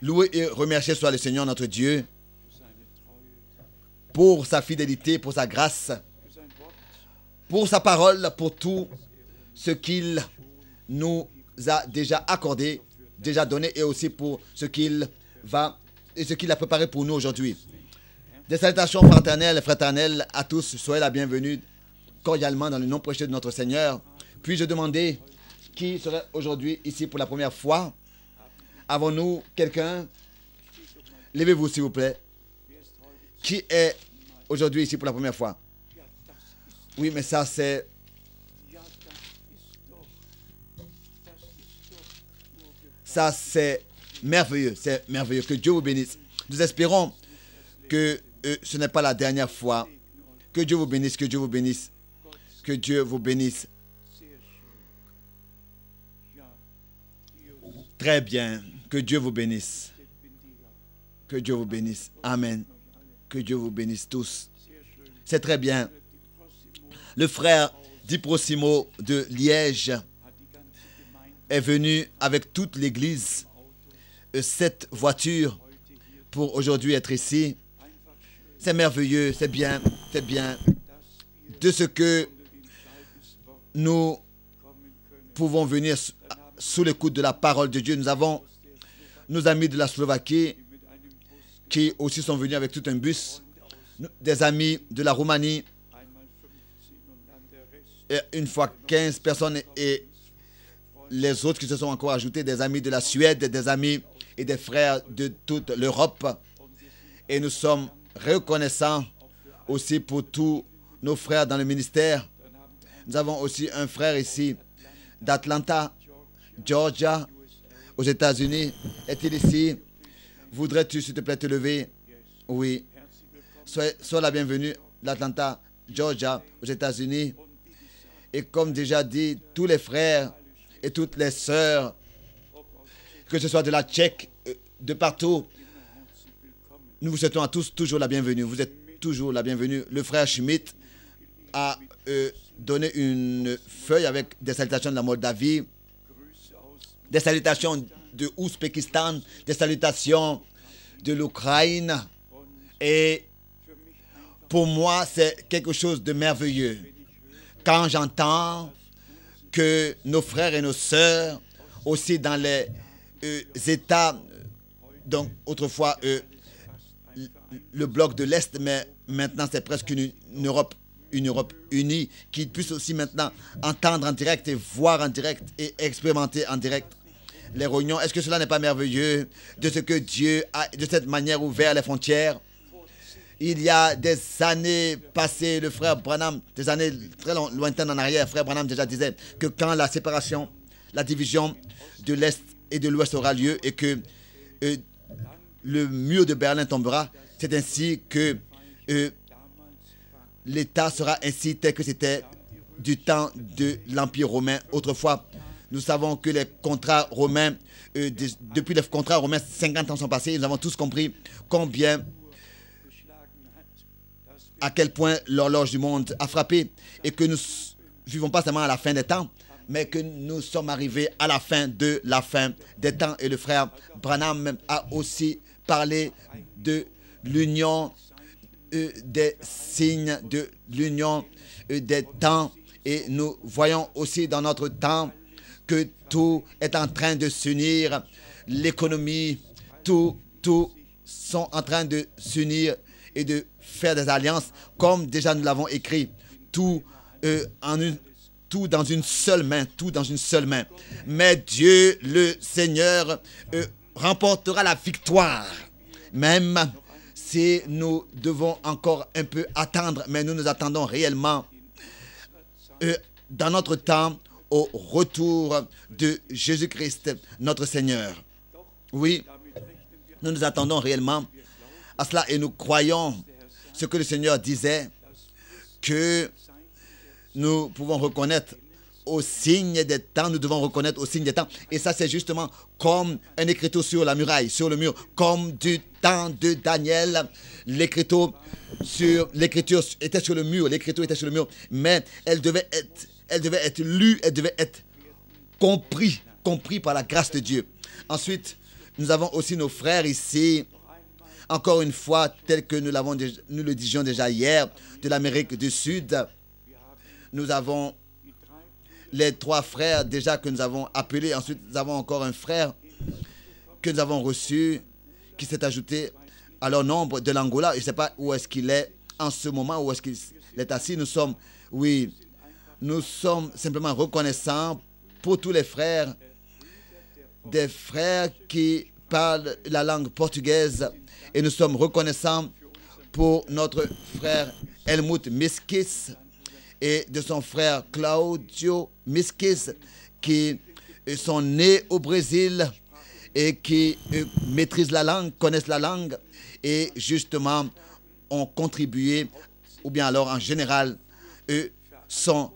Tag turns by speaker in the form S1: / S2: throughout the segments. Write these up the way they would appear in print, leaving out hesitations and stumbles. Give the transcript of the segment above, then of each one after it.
S1: Loué et remercié soit le Seigneur notre Dieu pour sa fidélité, pour sa grâce, pour sa parole, pour tout ce qu'il nous a déjà accordé, déjà donné, et aussi pour ce qu'il a préparé pour nous aujourd'hui. Des salutations fraternelles à tous. Soyez la bienvenue cordialement dans le nom précieux de notre Seigneur. Puis-je demander qui serait aujourd'hui ici pour la première fois? Avons-nous quelqu'un? Levez-vous s'il vous plaît. Qui est aujourd'hui ici pour la première fois? Oui, mais ça c'est... Ça c'est merveilleux, c'est merveilleux. Que Dieu vous bénisse. Nous espérons que ce n'est pas la dernière fois. Que Dieu vous bénisse, que Dieu vous bénisse. Que Dieu vous bénisse. Très bien. Que Dieu vous bénisse. Que Dieu vous bénisse. Amen. Que Dieu vous bénisse tous. C'est très bien. Le frère Di Prosimo de Liège est venu avec toute l'église, 7 voitures pour aujourd'hui être ici. C'est merveilleux, c'est bien, c'est bien. De ce que nous pouvons venir sous l'écoute de la parole de Dieu. Nous avons nos amis de la Slovaquie qui aussi sont venus avec tout un bus, des amis de la Roumanie, et une fois 15 personnes et les autres qui se sont encore ajoutés, des amis de la Suède, des amis et des frères de toute l'Europe. Et nous sommes reconnaissants aussi pour tous nos frères dans le ministère. Nous avons aussi un frère ici d'Atlanta, Georgia, aux États-Unis. Est-il ici? Voudrais-tu, s'il te plaît, te lever? Oui. Sois la bienvenue d'Atlanta, Georgia, aux États-Unis. Et comme déjà dit, tous les frères et toutes les sœurs, que ce soit de la Tchèque, de partout, nous vous souhaitons à tous toujours la bienvenue. Vous êtes toujours la bienvenue. Le frère Schmidt a donné une feuille avec des salutations de la Moldavie, des salutations de Ouzbékistan, des salutations de l'Ukraine. Et pour moi, c'est quelque chose de merveilleux. Quand j'entends que nos frères et nos sœurs, aussi dans les États, donc autrefois le bloc de l'Est, mais maintenant c'est presque une Europe unie, qui puisse aussi maintenant entendre en direct et voir en direct et expérimenter en direct les réunions. Est-ce que cela n'est pas merveilleux de ce que Dieu a de cette manière ouvert les frontières? Il y a des années passées, le frère Branham, des années très lointaines en arrière, frère Branham déjà disait que quand la séparation, la division de l'Est et de l'Ouest aura lieu et que le mur de Berlin tombera, c'est ainsi que l'État sera ainsi tel que c'était du temps de l'Empire romain. Autrefois, nous savons que les contrats romains, depuis les contrats romains, 50 ans sont passés, nous avons tous compris à quel point l'horloge du monde a frappé et que nous ne vivons pas seulement à la fin des temps, mais que nous sommes arrivés à la fin de la fin des temps. Et le frère Branham a aussi parlé de l'union, des signes de l'union des temps. Et nous voyons aussi dans notre temps que tout est en train de s'unir. L'économie, tout sont en train de s'unir et de faire des alliances, comme déjà nous l'avons écrit, tout dans une seule main, tout dans une seule main. Mais Dieu, le Seigneur, remportera la victoire, même si nous devons encore un peu attendre, mais nous nous attendons réellement dans notre temps au retour de Jésus-Christ, notre Seigneur. Oui, nous nous attendons réellement à cela et nous croyons ce que le Seigneur disait, que nous pouvons reconnaître au signe des temps, nous devons reconnaître au signe des temps. Et ça, c'est justement comme un écriteau sur la muraille, sur le mur, comme du temps de Daniel. L'écriture était sur le mur, l'écriture était sur le mur, mais elle devait être lue, elle devait être compris par la grâce de Dieu. Ensuite, nous avons aussi nos frères ici, encore une fois, tel que nous le disions déjà hier, de l'Amérique du Sud. Nous avons les 3 frères déjà que nous avons appelés. Ensuite, nous avons encore un frère que nous avons reçu, qui s'est ajouté à leur nombre de l'Angola. Je ne sais pas où est-ce qu'il est en ce moment, où est-ce qu'il est assis. Nous sommes simplement reconnaissants pour tous les frères, des frères qui parlent la langue portugaise. Et nous sommes reconnaissants pour notre frère Helmut Miskis et de son frère Claudio Miskis, qui sont nés au Brésil et qui maîtrisent la langue, connaissent la langue et justement ont contribué, ou bien alors en général, eux sont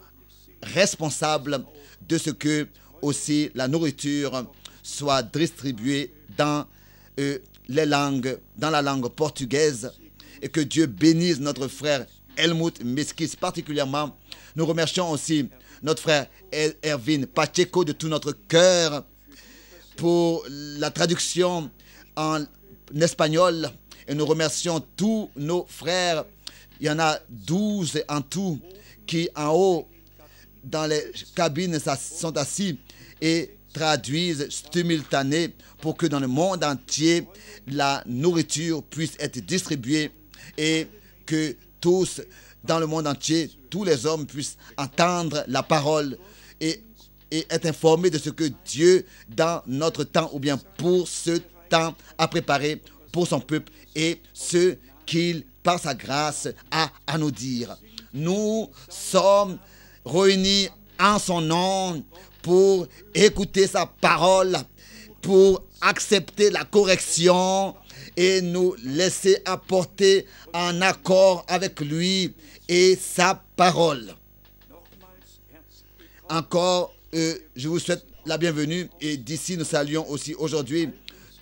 S1: responsables de ce que aussi la nourriture soit distribuée dans les langues, dans la langue portugaise, et que Dieu bénisse notre frère Helmut Miskis particulièrement. Nous remercions aussi notre frère Erwin Pacheco de tout notre cœur pour la traduction en espagnol. Et nous remercions tous nos frères. Il y en a 12 en tout qui en haut dans les cabines sont assis et traduisent simultanément pour que dans le monde entier la nourriture puisse être distribuée et que tous dans le monde entier, tous les hommes puissent entendre la parole et être informés de ce que Dieu, dans notre temps ou bien pour ce temps, a préparé pour son peuple et ce qu'il, par sa grâce, a à nous dire. Nous sommes réunis en son nom pour écouter sa parole, pour accepter la correction et nous laisser apporter en accord avec lui et sa parole. Encore, je vous souhaite la bienvenue et d'ici nous saluons aussi aujourd'hui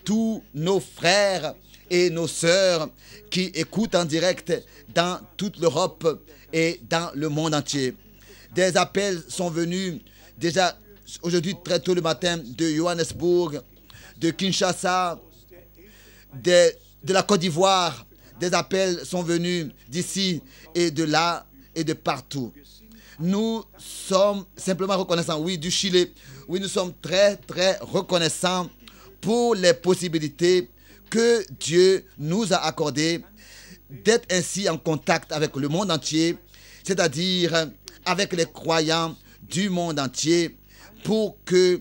S1: tous nos frères et nos sœurs qui écoutent en direct dans toute l'Europe et dans le monde entier. Des appels sont venus déjà aujourd'hui très tôt le matin de Johannesburg, de Kinshasa, de la Côte d'Ivoire. Des appels sont venus d'ici et de là et de partout. Nous sommes simplement reconnaissants, oui, du Chili. Oui, nous sommes très, très reconnaissants pour les possibilités que Dieu nous a accordées d'être ainsi en contact avec le monde entier, c'est-à-dire avec les croyants du monde entier, pour que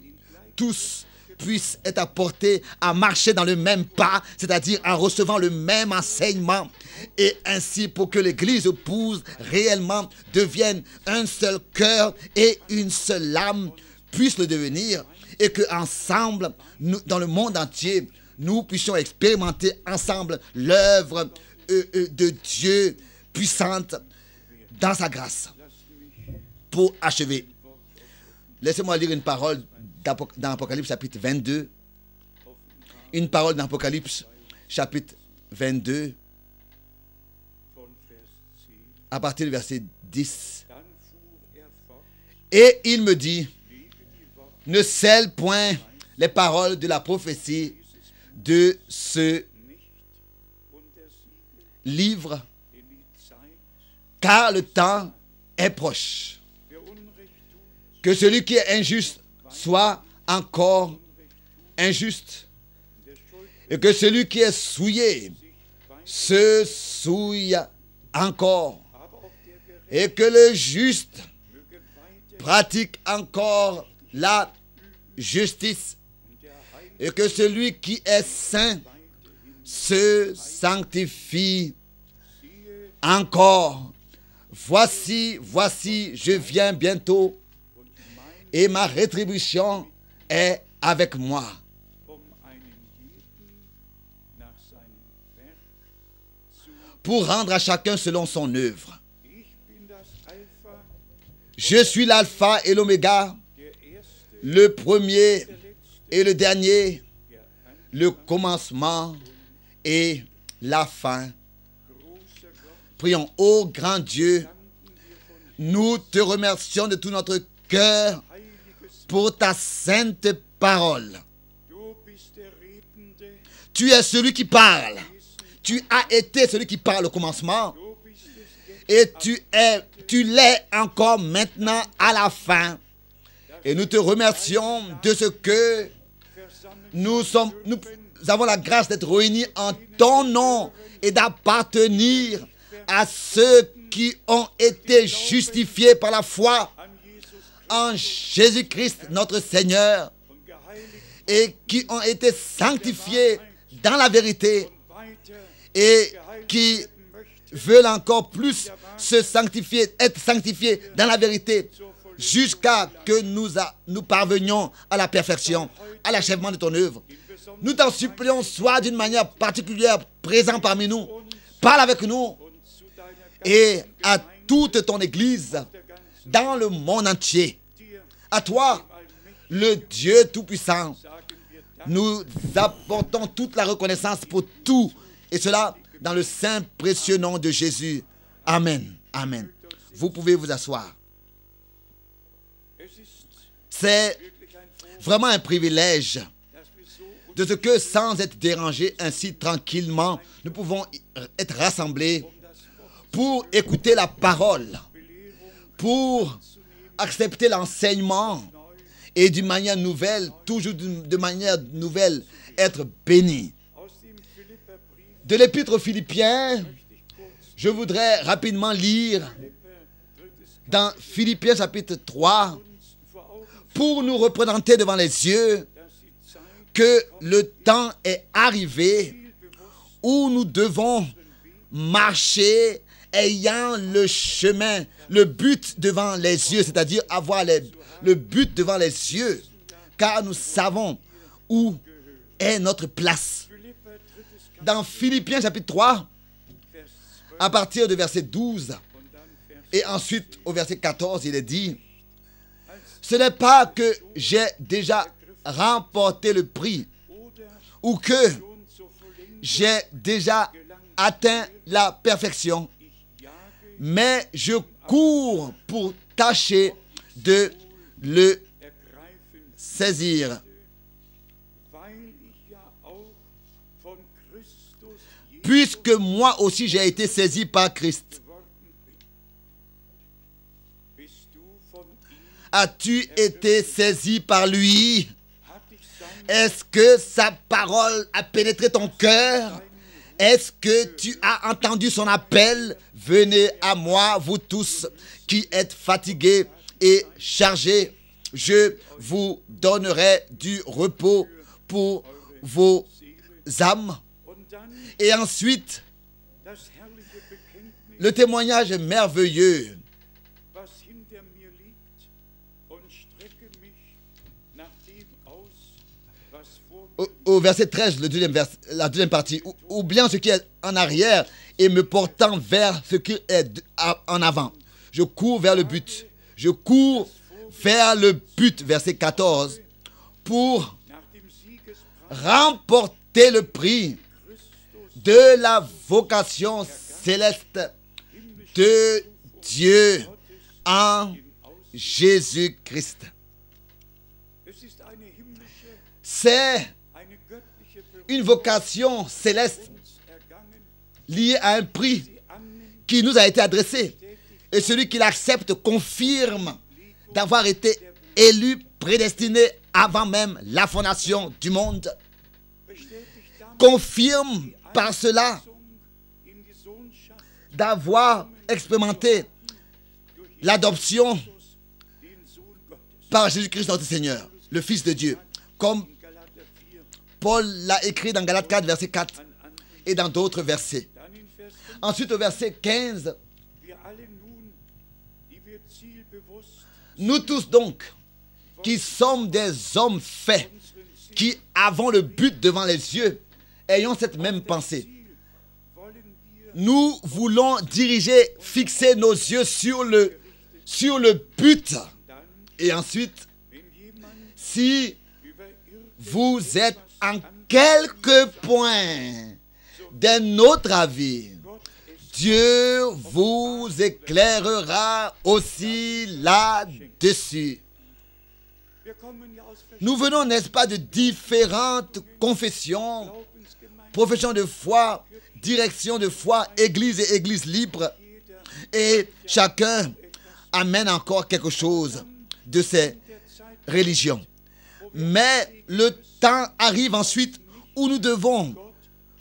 S1: tous puissent être apportés à marcher dans le même pas, c'est-à-dire en recevant le même enseignement, et ainsi pour que l'Église épouse réellement devienne un seul cœur et une seule âme, puisse le devenir, et que ensemble, nous, dans le monde entier, nous puissions expérimenter ensemble l'œuvre de Dieu puissante dans sa grâce. Pour achever, laissez-moi lire une parole dans Apocalypse chapitre 22. Une parole dans Apocalypse chapitre 22 à partir du verset 10. Et il me dit, ne scelle point les paroles de la prophétie de ce livre, car le temps est proche. Que celui qui est injuste soit encore injuste, et que celui qui est souillé se souille encore, et que le juste pratique encore la justice, et que celui qui est saint se sanctifie encore. Voici, je viens bientôt, et ma rétribution est avec moi. Pour rendre à chacun selon son œuvre. Je suis l'alpha et l'oméga, le premier et le dernier, le commencement et la fin. Prions. Ô grand Dieu, nous te remercions de tout notre cœur pour ta sainte parole. Tu es celui qui parle. Tu as été celui qui parle au commencement. Et tu l'es encore maintenant à la fin. Et nous te remercions de ce que nous avons la grâce d'être réunis en ton nom et d'appartenir à ceux qui ont été justifiés par la foi en Jésus-Christ notre Seigneur et qui ont été sanctifiés dans la vérité et qui veulent encore plus être sanctifiés dans la vérité jusqu'à que nous parvenions à la perfection, à l'achèvement de ton œuvre. Nous t'en supplions, sois d'une manière particulière présent parmi nous, parle avec nous et à toute ton Église dans le monde entier. À toi, le Dieu Tout-Puissant, nous apportons toute la reconnaissance pour tout et cela dans le saint précieux nom de Jésus. Amen. Amen. Vous pouvez vous asseoir. C'est vraiment un privilège de ce que sans être dérangés ainsi tranquillement, nous pouvons être rassemblés pour écouter la parole, pour accepter l'enseignement et d'une manière nouvelle, toujours de manière nouvelle, être bénis. De l'Épître aux Philippiens, je voudrais rapidement lire dans Philippiens chapitre 3 pour nous représenter devant les yeux que le temps est arrivé où nous devons marcher ayant le chemin, le but devant les yeux, c'est-à-dire avoir le but devant les yeux, car nous savons où est notre place. Dans Philippiens chapitre 3, à partir du verset 12, et ensuite au verset 14, il est dit, « Ce n'est pas que j'ai déjà remporté le prix ou que j'ai déjà atteint la perfection, mais je cours pour tâcher de le saisir. Puisque moi aussi j'ai été saisi par Christ. » As-tu été saisi par lui? Est-ce que sa parole a pénétré ton cœur? Est-ce que tu as entendu son appel? Venez à moi, vous tous qui êtes fatigués et chargés. Je vous donnerai du repos pour vos âmes. Et ensuite, le témoignage merveilleux au verset 13, la deuxième partie, oubliant ce qui est en arrière et me portant vers ce qui est en avant. Je cours vers le but. Je cours vers le but, verset 14, pour remporter le prix de la vocation céleste de Dieu en Jésus-Christ. C'est une vocation céleste liée à un prix qui nous a été adressé. Et celui qui l'accepte confirme d'avoir été élu, prédestiné avant même la fondation du monde. Confirme par cela d'avoir expérimenté l'adoption par Jésus-Christ notre Seigneur, le Fils de Dieu. Comme Paul l'a écrit dans Galates 4, verset 4 et dans d'autres versets. Ensuite, au verset 15, nous tous donc, qui sommes des hommes faits, qui avons le but devant les yeux, ayons cette même pensée. Nous voulons diriger, fixer nos yeux sur le but. Et ensuite, si vous êtes en quelque point d'un autre avis, Dieu vous éclairera aussi là-dessus. Nous venons, n'est-ce pas, de différentes confessions, profession de foi, direction de foi, église et église libre. Et chacun amène encore quelque chose de ces religions. Mais le temps arrive ensuite où nous devons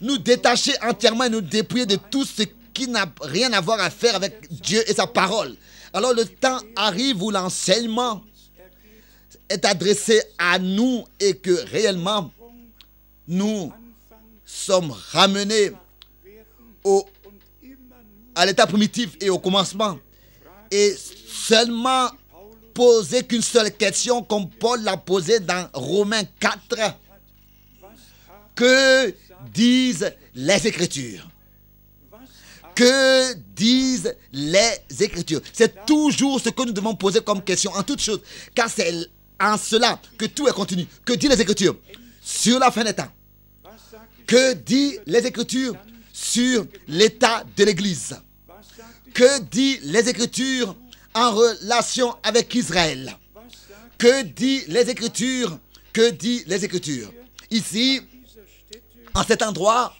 S1: nous détacher entièrement et nous dépouiller de tout ce qui n'a rien à voir à faire avec Dieu et sa parole. Alors le temps arrive où l'enseignement est adressé à nous et que réellement nous sommes ramenés à l'état primitif et au commencement. Et seulement poser qu'une seule question comme Paul l'a posée dans Romains 4. Que disent les Écritures? Que disent les Écritures? C'est toujours ce que nous devons poser comme question en toute chose, car c'est en cela que tout est continu. Que disent les Écritures sur la fin des temps? Que disent les Écritures sur l'état de l'Église? Que disent les Écritures en relation avec Israël? Que disent les Écritures? Que disent les Écritures? Ici, en cet endroit,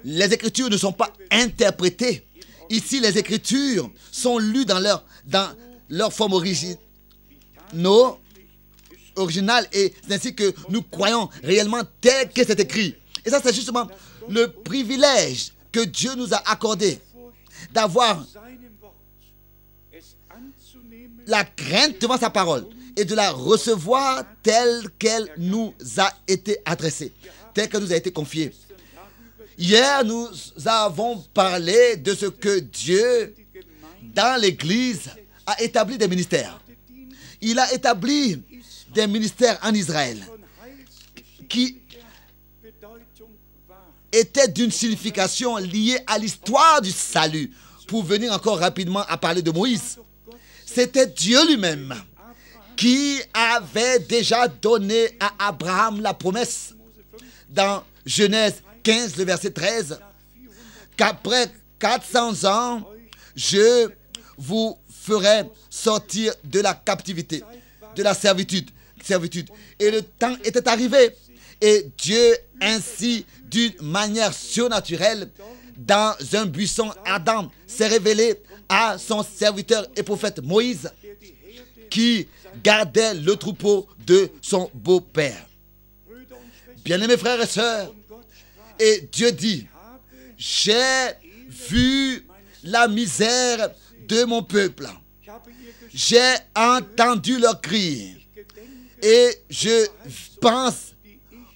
S1: les Écritures ne sont pas interprétées. Ici, les Écritures sont lues dans leur forme originale et c'est ainsi que nous croyons réellement tel que c'est écrit. Et ça, c'est justement le privilège que Dieu nous a accordé d'avoir la crainte devant sa parole et de la recevoir telle qu'elle nous a été adressée, telle qu'elle nous a été confiée. Hier, nous avons parlé de ce que Dieu, dans l'Église, a établi des ministères. Il a établi des ministères en Israël qui étaient d'une signification liée à l'histoire du salut. Pour venir encore rapidement à parler de Moïse, c'était Dieu lui-même qui avait déjà donné à Abraham la promesse dans Genèse 15, le verset 13, qu'après 400 ans, je vous ferai sortir de la captivité, de la servitude. Et le temps était arrivé. Et Dieu, ainsi, d'une manière surnaturelle, dans un buisson ardent, s'est révélé à son serviteur et prophète Moïse, qui gardait le troupeau de son beau-père. Bien-aimés frères et sœurs, et Dieu dit, j'ai vu la misère de mon peuple. J'ai entendu leurs cris. Et je pense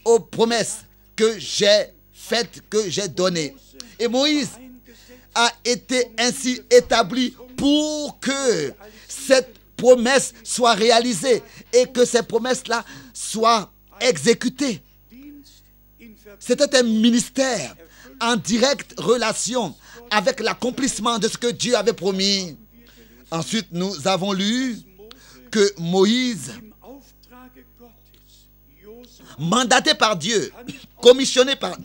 S1: aux promesses que j'ai faites, que j'ai données. Et Moïse a été ainsi établi pour que cette promesse soit réalisée et que ces promesses-là soient exécutées. C'était un ministère en directe relation avec l'accomplissement de ce que Dieu avait promis. Ensuite, nous avons lu que Moïse, mandaté par Dieu, commissionné par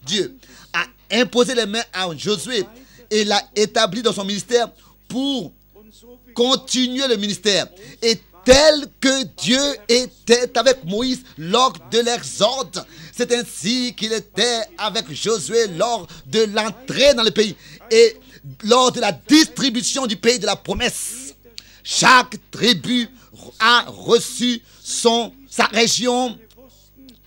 S1: Dieu, a imposé les mains à Josué et l'a établi dans son ministère pour continuer le ministère. Et tel que Dieu était avec Moïse lors de l'exode, c'est ainsi qu'il était avec Josué lors de l'entrée dans le pays et lors de la distribution du pays de la promesse. Chaque tribu a reçu sa région.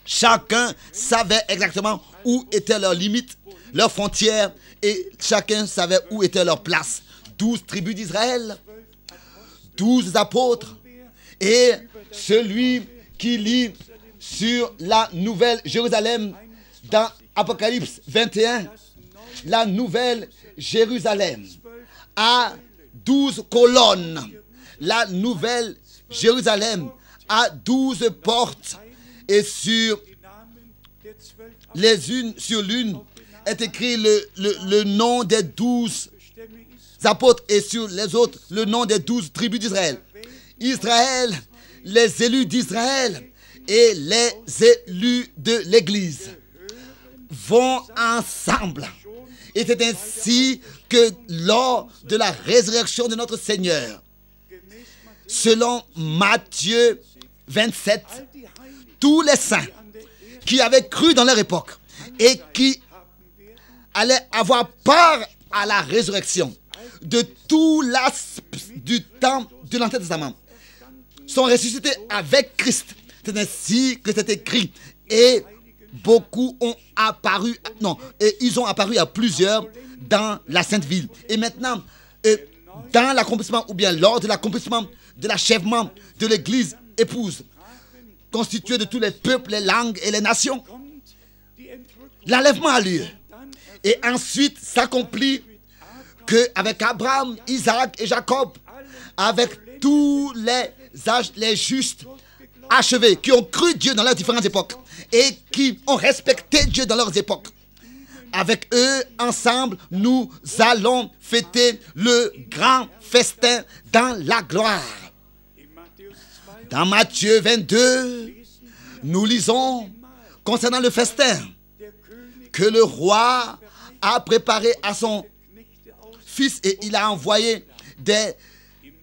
S1: Chacun savait exactement où étaient leurs limites, leurs frontières, et chacun savait où était leur place. 12 tribus d'Israël, 12 apôtres, et celui qui lit sur la nouvelle Jérusalem dans Apocalypse 21, la nouvelle Jérusalem a 12 colonnes. La nouvelle Jérusalem a 12 portes. Et sur l'une est écrit le nom des 12 apôtres et sur les autres le nom des 12 tribus d'Israël. Israël, les élus d'Israël et les élus de l'Église vont ensemble. Et c'est ainsi que lors de la résurrection de notre Seigneur, selon Matthieu 27, tous les saints qui avaient cru dans leur époque et qui allaient avoir part à la résurrection de tout laps du temps de l'Ancien Testament sont ressuscités avec Christ. C'est ainsi que c'est écrit. Et beaucoup ont apparu, et ils ont apparu à plusieurs dans la Sainte Ville. Et maintenant, dans l'accomplissement, ou bien lors de l'accomplissement de l'achèvement de l'Église épouse, constituée de tous les peuples, les langues et les nations, l'enlèvement a lieu. Et ensuite s'accomplit qu'avec Abraham, Isaac et Jacob, avec tous les justes achevés, qui ont cru Dieu dans leurs différentes époques et qui ont respecté Dieu dans leurs époques, avec eux, ensemble, nous allons fêter le grand festin dans la gloire. Dans Matthieu 22, nous lisons concernant le festin que le roi a préparé à son fils et il a envoyé des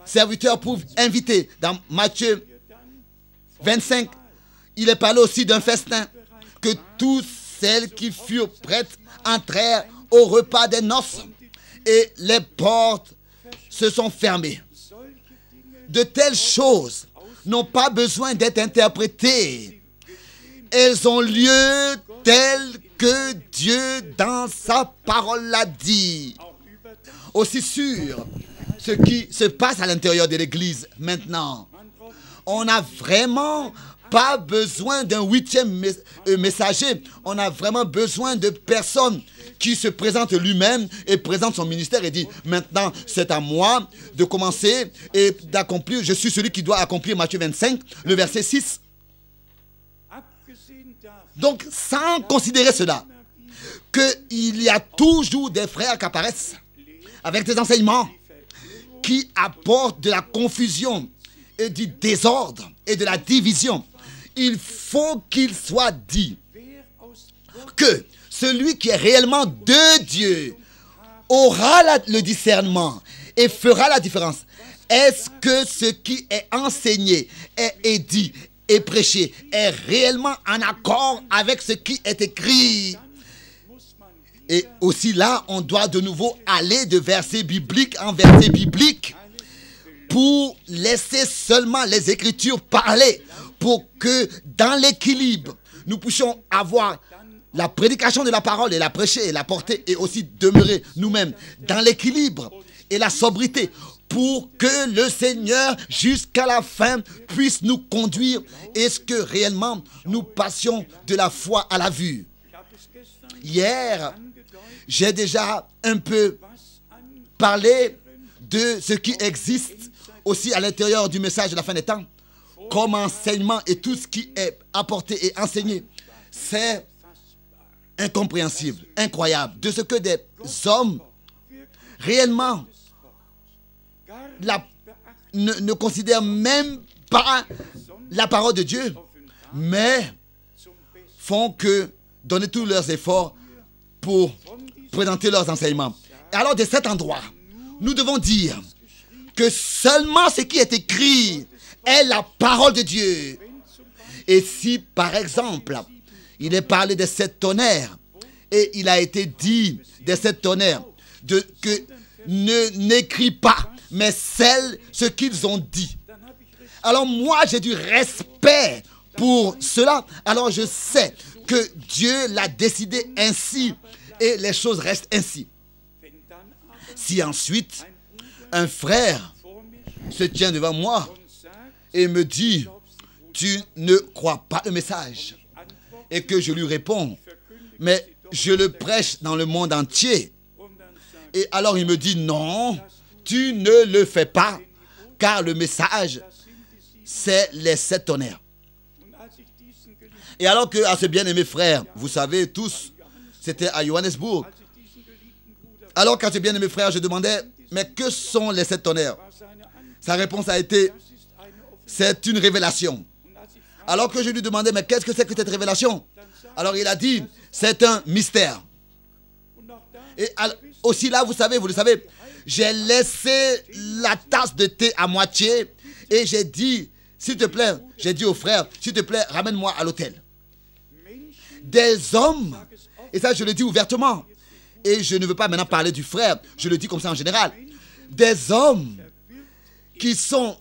S1: serviteurs pour inviter. Dans Matthieu 25, il est parlé aussi d'un festin que toutes celles qui furent prêtes entrèrent au repas des noces et les portes se sont fermées. De telles choses n'ont pas besoin d'être interprétées. Elles ont lieu telles que Dieu dans sa parole l'a dit. Aussi sûr, ce qui se passe à l'intérieur de l'Église maintenant, on n'a vraiment pas besoin d'un 8e messager. On a vraiment besoin de personnes qui se présentent lui-même et présentent son ministère et dit maintenant c'est à moi de commencer et d'accomplir. Je suis celui qui doit accomplir Matthieu 25, le verset 6. Donc sans considérer cela, qu'il y a toujours des frères qui apparaissent avec des enseignements qui apportent de la confusion et du désordre et de la division. Il faut qu'il soit dit que celui qui est réellement de Dieu aura le discernement et fera la différence. Est-ce que ce qui est enseigné, est dit et prêché est réellement en accord avec ce qui est écrit? Et aussi là, on doit de nouveau aller de verset biblique en verset biblique pour laisser seulement les Écritures parler, pour que dans l'équilibre, nous puissions avoir la prédication de la parole et la prêcher et la porter et aussi demeurer nous-mêmes dans l'équilibre et la sobriété pour que le Seigneur jusqu'à la fin puisse nous conduire et ce que réellement nous passions de la foi à la vue. Hier, j'ai déjà un peu parlé de ce qui existe aussi à l'intérieur du message de la fin des temps, comme enseignement et tout ce qui est apporté et enseigné. C'est incompréhensible, incroyable, de ce que des hommes réellement ne considèrent même pas la parole de Dieu, mais font que donner tous leurs efforts pour présenter leurs enseignements. Et alors, de cet endroit, nous devons dire que seulement ce qui est écrit est la parole de Dieu. Et si, par exemple, il est parlé des 7 tonnerres, et il a été dit des 7 tonnerres, que n'écris pas, mais ce qu'ils ont dit. Alors moi, j'ai du respect pour cela. Alors je sais que Dieu l'a décidé ainsi, et les choses restent ainsi. Si ensuite, un frère se tient devant moi et me dit, tu ne crois pas le message, et que je lui réponds, mais je le prêche dans le monde entier. Et alors il me dit, non, tu ne le fais pas, car le message, c'est les 7 tonnerres. Et alors que à ce bien-aimé frère, vous savez tous, c'était à Johannesburg. Alors qu'à ce bien-aimé frère, je demandais, mais que sont les 7 tonnerres? Sa réponse a été, c'est une révélation. Alors que je lui demandais, mais qu'est-ce que c'est que cette révélation? Alors il a dit, c'est un mystère. Et aussi là, vous le savez, j'ai laissé la tasse de thé à moitié et j'ai dit, s'il te plaît, j'ai dit au frère, s'il te plaît, ramène-moi à l'hôtel. Des hommes, et ça je le dis ouvertement, et je ne veux pas maintenant parler du frère, je le dis comme ça en général, des hommes qui sont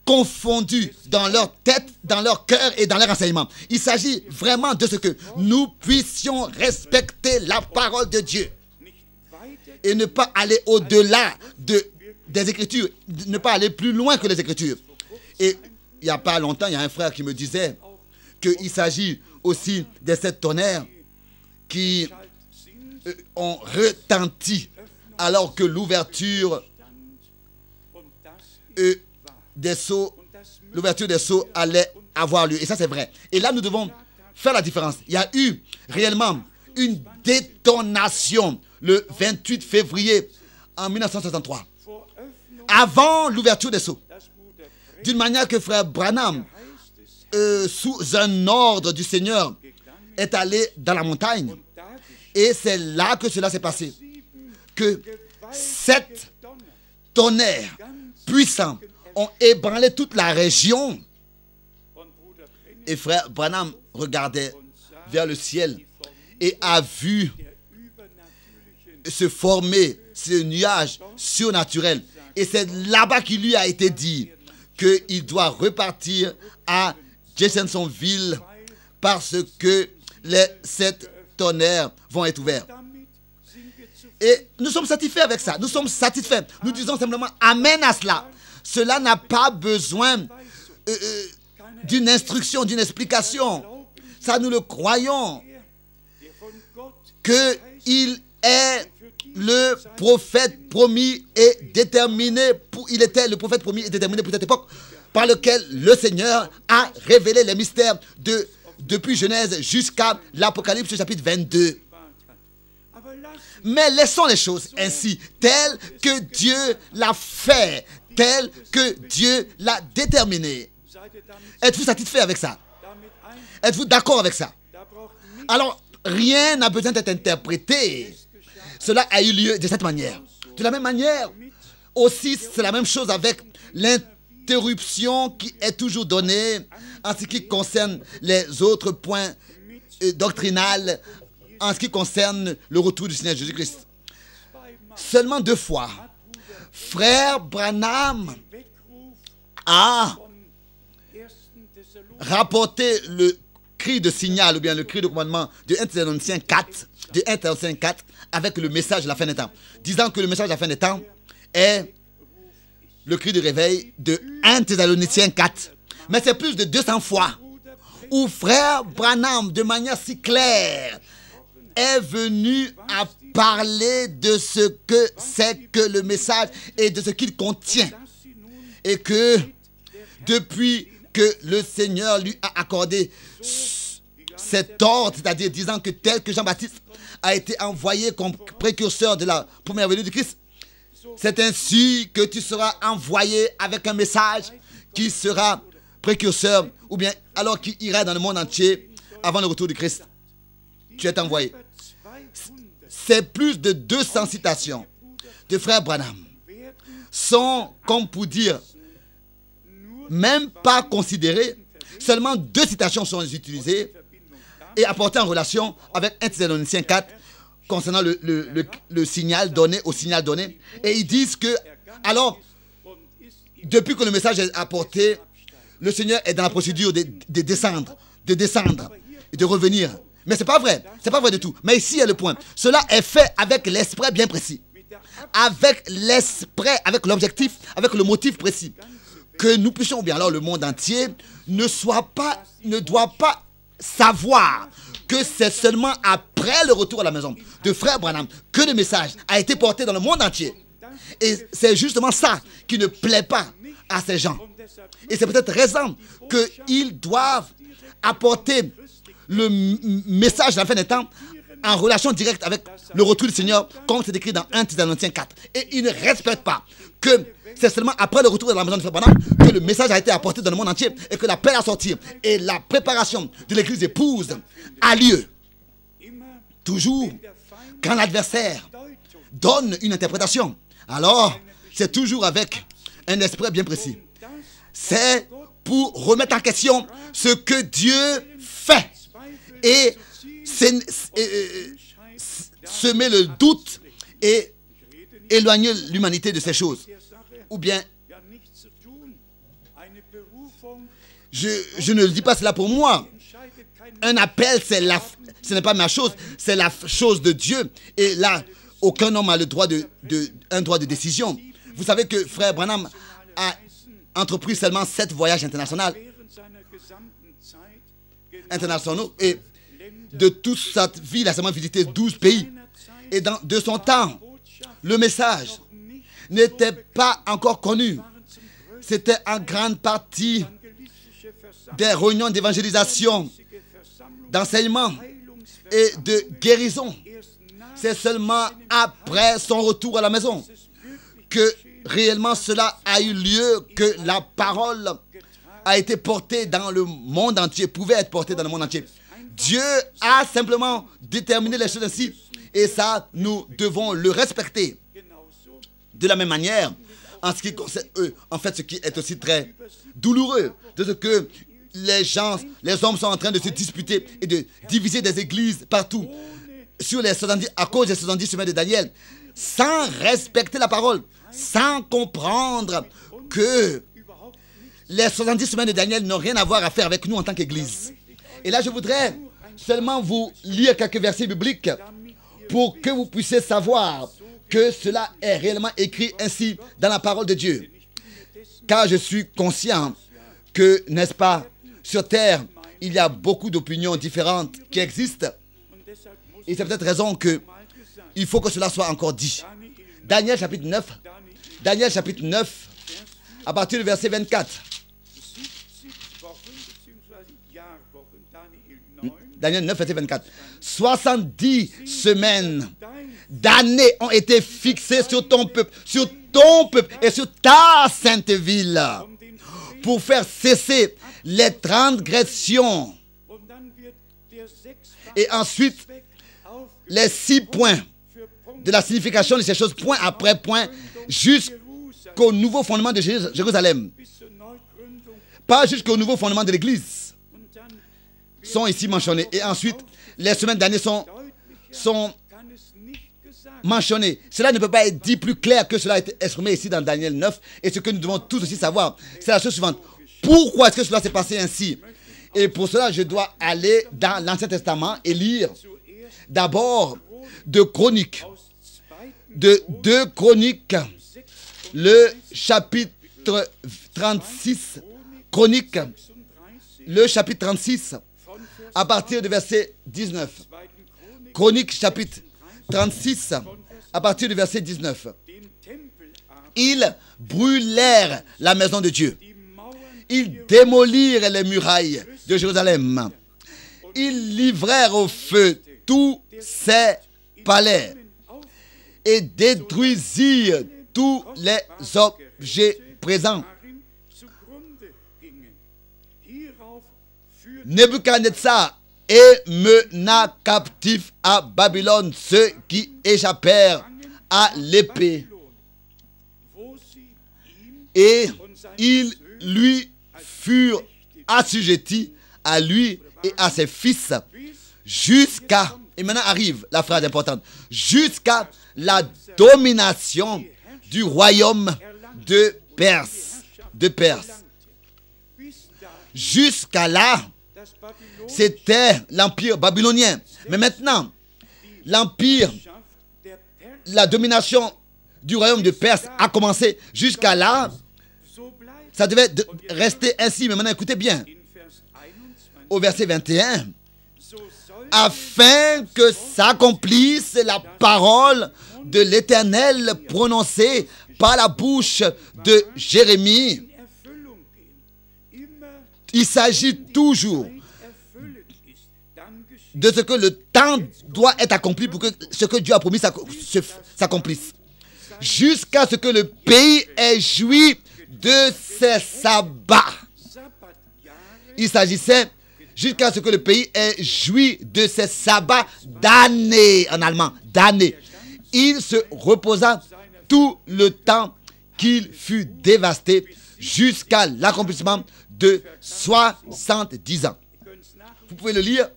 S1: confondus dans leur tête, dans leur cœur et dans leur enseignement. Il s'agit vraiment de ce que nous puissions respecter la parole de Dieu et ne pas aller au-delà des Écritures, ne pas aller plus loin que les Écritures. Et il n'y a pas longtemps, il y a un frère qui me disait qu'il s'agit aussi des 7 tonnerres qui ont retenti alors que l'ouverture des seaux allait avoir lieu. Et ça, c'est vrai. Et là, nous devons faire la différence. Il y a eu réellement une détonation le 28 février en 1963, avant l'ouverture des seaux. D'une manière que frère Branham, sous un ordre du Seigneur, est allé dans la montagne. Et c'est là que cela s'est passé. Que 7 tonnerres puissants ont ébranlé toute la région. Et frère Branham regardait vers le ciel et a vu se former ce nuage surnaturel. Et c'est là-bas qu'il lui a été dit qu'il doit repartir à Jeffersonville parce que les 7 tonnerres vont être ouverts. Et nous sommes satisfaits avec ça. Nous sommes satisfaits. Nous disons simplement amen à cela. Cela n'a pas besoin d'une instruction, d'une explication. Ça, nous le croyons. Qu'il est le prophète promis et déterminé. Il était le prophète promis et déterminé pour cette époque par lequel le Seigneur a révélé les mystères depuis Genèse jusqu'à l'Apocalypse chapitre 22. Mais laissons les choses ainsi, telles que Dieu l'a fait, telles que Dieu l'a déterminé. Êtes-vous satisfait avec ça? Êtes-vous d'accord avec ça? Alors, rien n'a besoin d'être interprété. Cela a eu lieu de cette manière. De la même manière, aussi, c'est la même chose avec l'interruption qui est toujours donnée en ce qui concerne les autres points doctrinaux, en ce qui concerne le retour du Seigneur Jésus-Christ. Seulement 2 fois, frère Branham a rapporté le cri de signal ou bien le cri de commandement de 1 Thessaloniciens 4, avec le message de la fin des temps, disant que le message de la fin des temps est le cri de réveil de 1 Thessaloniciens 4. Mais c'est plus de 200 fois où frère Branham, de manière si claire, est venu à parler de ce que c'est que le message et de ce qu'il contient. Et que depuis que le Seigneur lui a accordé cet ordre, c'est-à-dire disant que tel que Jean-Baptiste a été envoyé comme précurseur de la première venue du Christ, c'est ainsi que tu seras envoyé avec un message qui sera précurseur, ou bien alors qu'il ira dans le monde entier avant le retour du Christ. Tu es envoyé. C'est plus de 200 citations de frère Branham sont, comme pour dire, même pas considérées. Seulement 2 citations sont utilisées et apportées en relation avec 1 Thessaloniciens 4 concernant le signal donné, au signal donné. Et ils disent que, alors, depuis que le message est apporté, le Seigneur est dans la procédure de descendre et de revenir. Mais ce n'est pas vrai. Ce n'est pas vrai du tout. Mais ici est le point. Cela est fait avec l'esprit bien précis. Avec l'esprit, avec l'objectif, avec le motif précis. Que nous puissions, ou bien alors le monde entier, ne doit pas savoir que c'est seulement après le retour à la maison de frère Branham que le message a été porté dans le monde entier. Et c'est justement ça qui ne plaît pas à ces gens. Et c'est peut-être raison qu'ils doivent apporter le message de la fin des temps en relation directe avec le retour du Seigneur, comme c'est écrit dans 1 Thessaloniciens 4. Et ils ne respectent pas que c'est seulement après le retour de la maison de frère Branham que le message a été apporté dans le monde entier et que l'appel à sortir et la préparation de l'église épouse a lieu. Toujours, quand l'adversaire donne une interprétation, alors c'est toujours avec un esprit bien précis. C'est pour remettre en question ce que Dieu fait et semer le doute et éloigner l'humanité de ces choses. Ou bien, je ne dis pas cela pour moi. Un appel, ce n'est pas ma chose, c'est la chose de Dieu. Et là, aucun homme a le droit un droit de décision. Vous savez que frère Branham a entrepris seulement 7 voyages internationaux et de toute sa vie, il a seulement visité 12 pays. Et de son temps, le message n'était pas encore connu. C'était en grande partie des réunions d'évangélisation, d'enseignement et de guérison. C'est seulement après son retour à la maison que réellement cela a eu lieu, que la parole a été portée dans le monde entier, pouvait être portée dans le monde entier. Dieu a simplement déterminé les choses ainsi et ça, nous devons le respecter. De la même manière, en ce qui concerne eux, en fait, ce qui est aussi très douloureux, de ce que les hommes sont en train de se disputer et de diviser des églises partout sur les 70, à cause des 70 semaines de Daniel, sans respecter la parole, sans comprendre que les 70 semaines de Daniel n'ont rien à voir à faire avec nous en tant qu'Église. Et là, je voudrais seulement vous lire quelques versets bibliques pour que vous puissiez savoir que cela est réellement écrit ainsi dans la parole de Dieu. Car je suis conscient que, n'est-ce pas, sur terre, il y a beaucoup d'opinions différentes qui existent. Et c'est peut-être raison qu'il faut que cela soit encore dit. Daniel chapitre 9. Daniel chapitre 9, à partir du verset 24. Daniel 9, verset 24. 70 semaines d'années ont été fixées sur ton peuple et sur ta sainte ville pour faire cesser les transgressions. Et ensuite, les 6 points de la signification de ces choses, point après point, jusqu'au nouveau fondement de Jérusalem. Pas jusqu'au nouveau fondement de l'Église. Sont ici mentionnés. Et ensuite, les semaines d'année sont mentionnées. Cela ne peut pas être dit plus clair que cela a été exprimé ici dans Daniel 9. Et ce que nous devons tous aussi savoir, c'est la chose suivante. Pourquoi est-ce que cela s'est passé ainsi? Et pour cela, je dois aller dans l'Ancien Testament et lire d'abord de Chroniques. De 2 Chroniques, le chapitre 36. Chroniques, le chapitre 36. À partir du verset 19. Chronique chapitre 36, à partir du verset 19. Ils brûlèrent la maison de Dieu. Ils démolirent les murailles de Jérusalem. Ils livrèrent au feu tous ses palais et détruisirent tous les objets présents. Nebuchadnezzar mena captif à Babylone ceux qui échappèrent à l'épée. Et ils lui furent assujettis, à lui et à ses fils, jusqu'à, et maintenant arrive la phrase importante, jusqu'à la domination du royaume de Perse. Jusqu'à là, c'était l'empire babylonien. Mais maintenant, la domination du royaume de Perse a commencé. Jusqu'à là, ça devait rester ainsi. Mais maintenant, écoutez bien. Au verset 21, afin que s'accomplisse la parole de l'Éternel prononcée par la bouche de Jérémie. Il s'agit toujours de ce que le temps doit être accompli pour que ce que Dieu a promis s'accomplisse. Jusqu'à ce que le pays ait joui de ses sabbats. Il s'agissait jusqu'à ce que le pays ait joui de ses sabbats d'années, en allemand, d'années. Il se reposa tout le temps qu'il fut dévasté jusqu'à l'accomplissement de 70 ans. Vous pouvez le lire.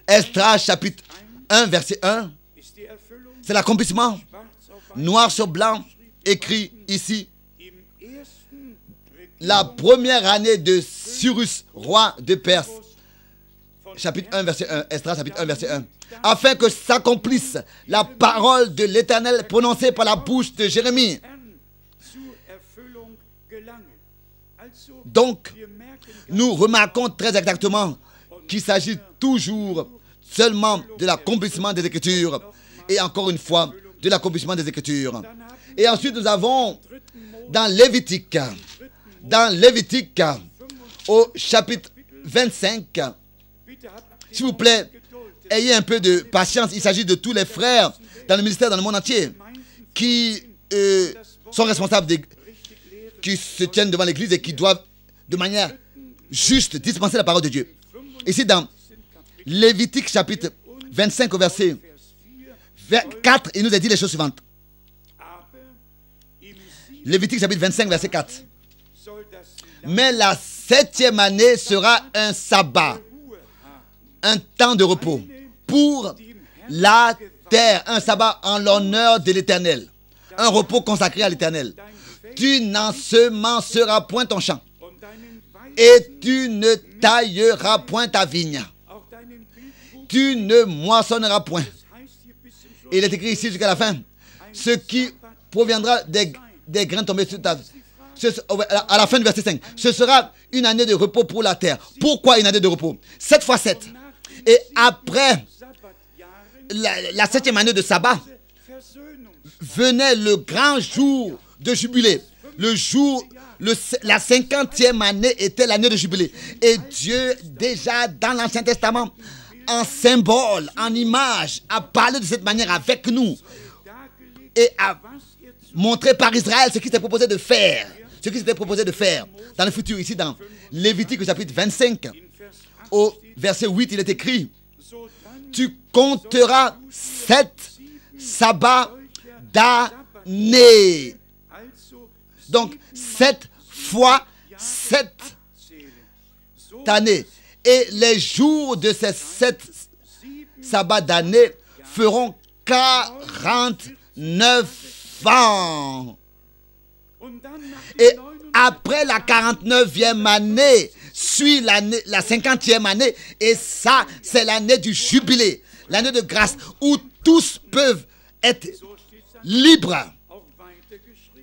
S1: Esdras chapitre 1 verset 1. C'est l'accomplissement. Noir sur blanc, écrit ici. La première année de Cyrus, roi de Perse. Chapitre 1 verset 1. Esdras chapitre 1 verset 1. Afin que s'accomplisse la parole de l'Éternel prononcée par la bouche de Jérémie. Donc, nous remarquons très exactement qu'il s'agit toujours seulement de l'accomplissement des Écritures. Et encore une fois, de l'accomplissement des Écritures. Et ensuite, nous avons dans Lévitique, au chapitre 25, s'il vous plaît, ayez un peu de patience. Il s'agit de tous les frères dans le ministère, dans le monde entier, qui sont responsables, qui se tiennent devant l'Église et qui doivent, de manière juste, dispenser la parole de Dieu. Ici, dans Lévitique chapitre 25, au verset 4, il nous a dit les choses suivantes. Lévitique chapitre 25, verset 4. Mais la 7e année sera un sabbat, un temps de repos pour la terre, un sabbat en l'honneur de l'Éternel, un repos consacré à l'Éternel. Tu n'ensemenceras point ton champ et tu ne tailleras point ta vigne. Tu ne moissonneras point. Et il est écrit ici jusqu'à la fin, ce qui proviendra des grains tombés sur ta... À la fin du verset 5, ce sera une année de repos pour la terre. Pourquoi une année de repos? 7 fois 7. Et après la 7e année de sabbat, venait le grand jour de jubilé. Le jour, la 50e année était l'année de jubilé. Et Dieu, déjà dans l'Ancien Testament, en symbole, en image, a parlé de cette manière avec nous. Et a montré par Israël ce qu'il s'était proposé de faire. Ce qu'il s'était proposé de faire dans le futur. Ici, dans Lévitique chapitre 25, au verset 8, il est écrit: tu compteras 7 sabbats d'année. Donc, 7 fois 7 années. Et les jours de ces 7 sabbats d'année feront 49 ans. Et après la 49e année, suit la 50e année. Et ça, c'est l'année du jubilé, l'année de grâce, où tous peuvent être libres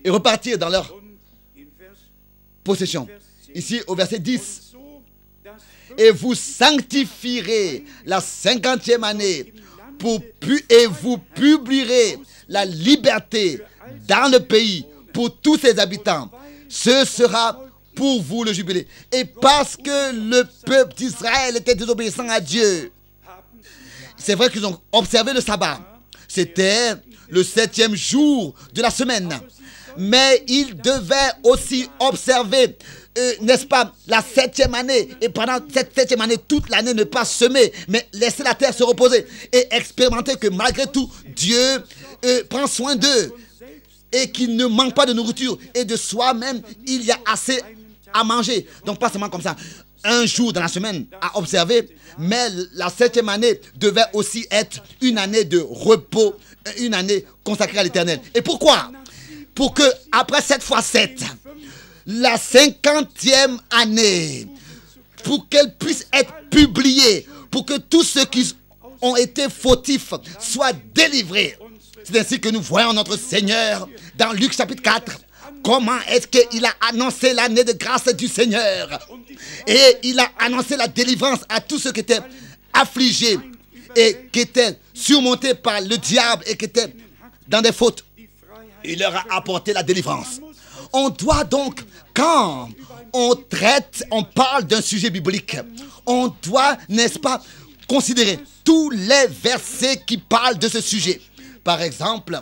S1: et repartir dans leur possession. Ici, au verset 10. Et vous sanctifierez la 50e année et vous publierez la liberté dans le pays pour tous ses habitants. Ce sera pour vous le jubilé. Et parce que le peuple d'Israël était désobéissant à Dieu, c'est vrai qu'ils ont observé le sabbat. C'était le 7e jour de la semaine. Mais ils devaient aussi observer, n'est-ce pas, la 7e année. Et pendant cette 7e année, toute l'année, ne pas semer, mais laisser la terre se reposer. Et expérimenter que malgré tout, Dieu prend soin d'eux. Et qu'il ne manque pas de nourriture. Et de soi-même, il y a assez à manger. Donc pas seulement comme ça. Un jour dans la semaine à observer. Mais la 7e année devait aussi être une année de repos. Une année consacrée à l'Éternel. Et pourquoi? Pour que après 7 fois 7, la 50e année, pour qu'elle puisse être publiée, pour que tous ceux qui ont été fautifs soient délivrés. C'est ainsi que nous voyons notre Seigneur dans Luc chapitre 4. Comment est-ce qu'il a annoncé l'année de grâce du Seigneur? Et il a annoncé la délivrance à tous ceux qui étaient affligés et qui étaient surmontés par le diable et qui étaient dans des fautes. Il leur a apporté la délivrance. On doit donc, quand on parle d'un sujet biblique, on doit, n'est-ce pas, considérer tous les versets qui parlent de ce sujet. Par exemple,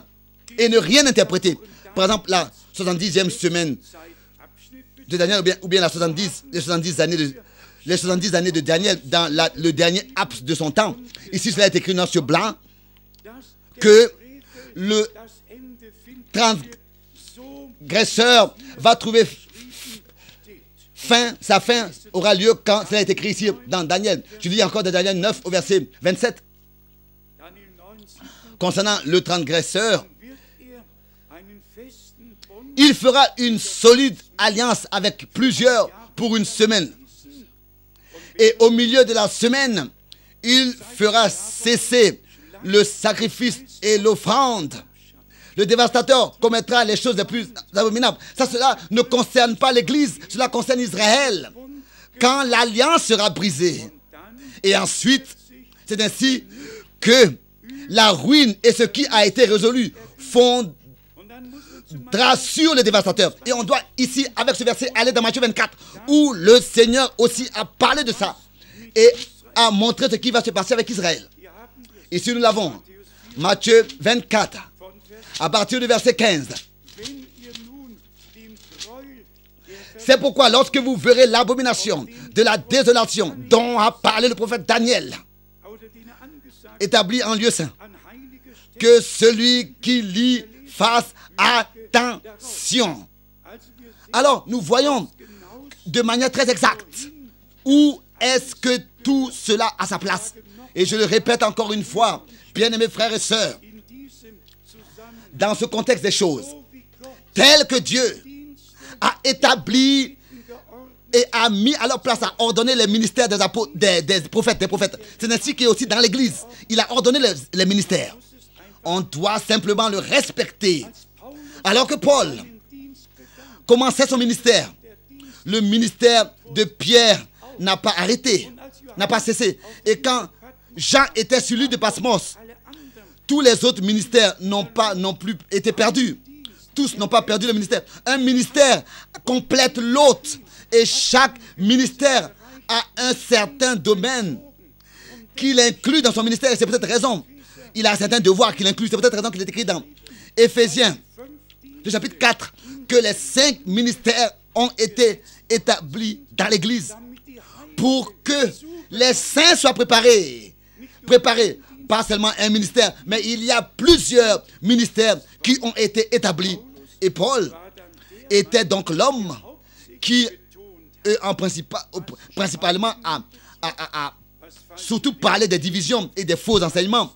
S1: et ne rien interpréter. Par exemple, la 70e semaine de Daniel, ou bien les 70 années de Daniel dans le dernier laps de son temps. Ici, cela est écrit noir sur blanc que le transgresseur va trouver fin, sa fin aura lieu quand cela est écrit ici dans Daniel. Je lis encore de Daniel 9 au verset 27. Concernant le transgresseur, il fera une solide alliance avec plusieurs pour une semaine. Et au milieu de la semaine, il fera cesser le sacrifice et l'offrande. Le dévastateur commettra les choses les plus abominables. Ça, cela ne concerne pas l'Église, cela concerne Israël. Quand l'alliance sera brisée. Et ensuite, c'est ainsi que la ruine et ce qui a été résolu fondra sur le dévastateur. Et on doit ici, avec ce verset, aller dans Matthieu 24, où le Seigneur aussi a parlé de ça et a montré ce qui va se passer avec Israël. Ici, nous l'avons. Matthieu 24, à partir du verset 15. C'est pourquoi, lorsque vous verrez l'abomination de la désolation dont a parlé le prophète Daniel, établi en lieu saint, que celui qui lit fasse attention. Alors, nous voyons de manière très exacte où est-ce que tout cela a sa place. Et je le répète encore une fois, bien-aimés frères et sœurs, dans ce contexte des choses, tel que Dieu a établi et a mis à leur place, a ordonné les ministères des apôtres, des prophètes, c'est ainsi qu'il est aussi dans l'Église. Il a ordonné les ministères. On doit simplement le respecter. Alors que Paul commençait son ministère, le ministère de Pierre n'a pas arrêté, n'a pas cessé. Et quand Jean était sur l'île de Patmos, tous les autres ministères n'ont pas non plus été perdus. Tous n'ont pas perdu le ministère. Un ministère complète l'autre. Et chaque ministère a un certain domaine qu'il inclut dans son ministère. Et c'est peut-être raison. Il a un certain devoir qu'il inclut. C'est peut-être raison qu'il est écrit dans Éphésiens, le chapitre 4, que les 5 ministères ont été établis dans l'Église pour que les saints soient préparés. Préparés. Pas seulement un ministère, mais il y a plusieurs ministères qui ont été établis. Et Paul était donc l'homme qui, principalement, a surtout parlé des divisions et des faux enseignements.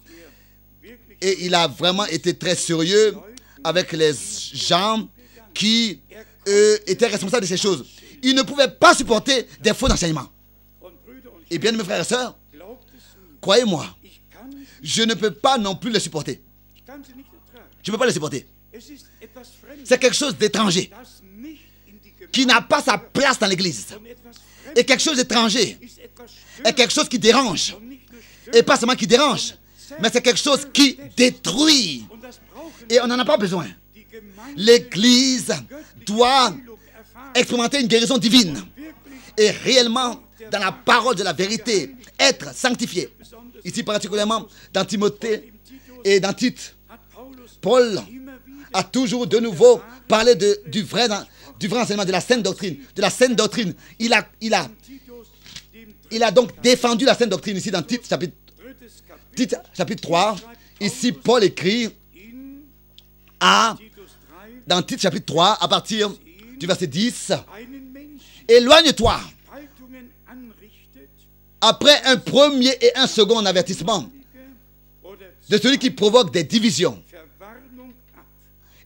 S1: Et il a vraiment été très sérieux avec les gens qui étaient responsables de ces choses. Il ne pouvait pas supporter des faux enseignements. Et bien, mes frères et sœurs, croyez-moi, je ne peux pas non plus les supporter. Je ne peux pas les supporter. C'est quelque chose d'étranger qui n'a pas sa place dans l'Église. Et quelque chose d'étranger est quelque chose qui dérange. Et pas seulement qui dérange, mais c'est quelque chose qui détruit. Et on n'en a pas besoin. L'Église doit expérimenter une guérison divine. Et réellement, dans la parole de la vérité, être sanctifié. Ici particulièrement dans Timothée et dans Tite, Paul a toujours de nouveau parlé du vrai enseignement, de la sainte doctrine. De la sainte doctrine. Il a donc défendu la sainte doctrine ici dans Tite chapitre 3. Ici Paul écrit dans Tite chapitre 3 à partir du verset 10. Éloigne-toi. Après un premier et un second avertissement de celui qui provoque des divisions.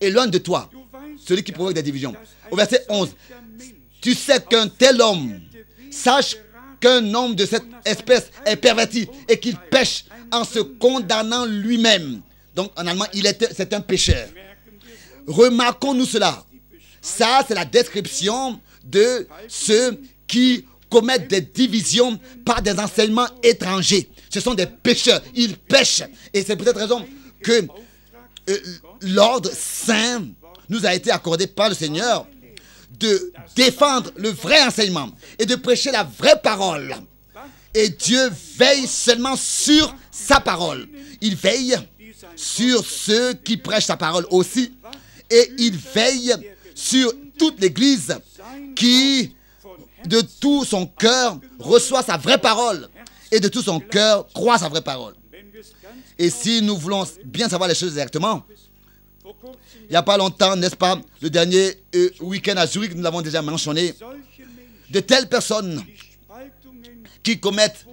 S1: Éloigne de toi celui qui provoque des divisions. Au verset 11. Tu sais qu'un tel homme, sache qu'un homme de cette espèce est perverti et qu'il pêche en se condamnant lui-même. Donc en allemand, c'est un pécheur. Remarquons-nous cela. Ça, c'est la description de ceux qui commettent des divisions par des enseignements étrangers. Ce sont des pécheurs. Ils pêchent. Et c'est peut-être raison que l'ordre saint nous a été accordé par le Seigneur de défendre le vrai enseignement et de prêcher la vraie parole. Et Dieu veille seulement sur sa parole. Il veille sur ceux qui prêchent sa parole aussi. Et il veille sur toute l'Église qui, de tout son cœur, reçoit sa vraie parole et de tout son cœur croit sa vraie parole. Et si nous voulons bien savoir les choses exactement, Il n'y a pas longtemps, n'est-ce pas, le dernier week-end à Zurich, nous l'avons déjà mentionné, de telles personnes qui commettent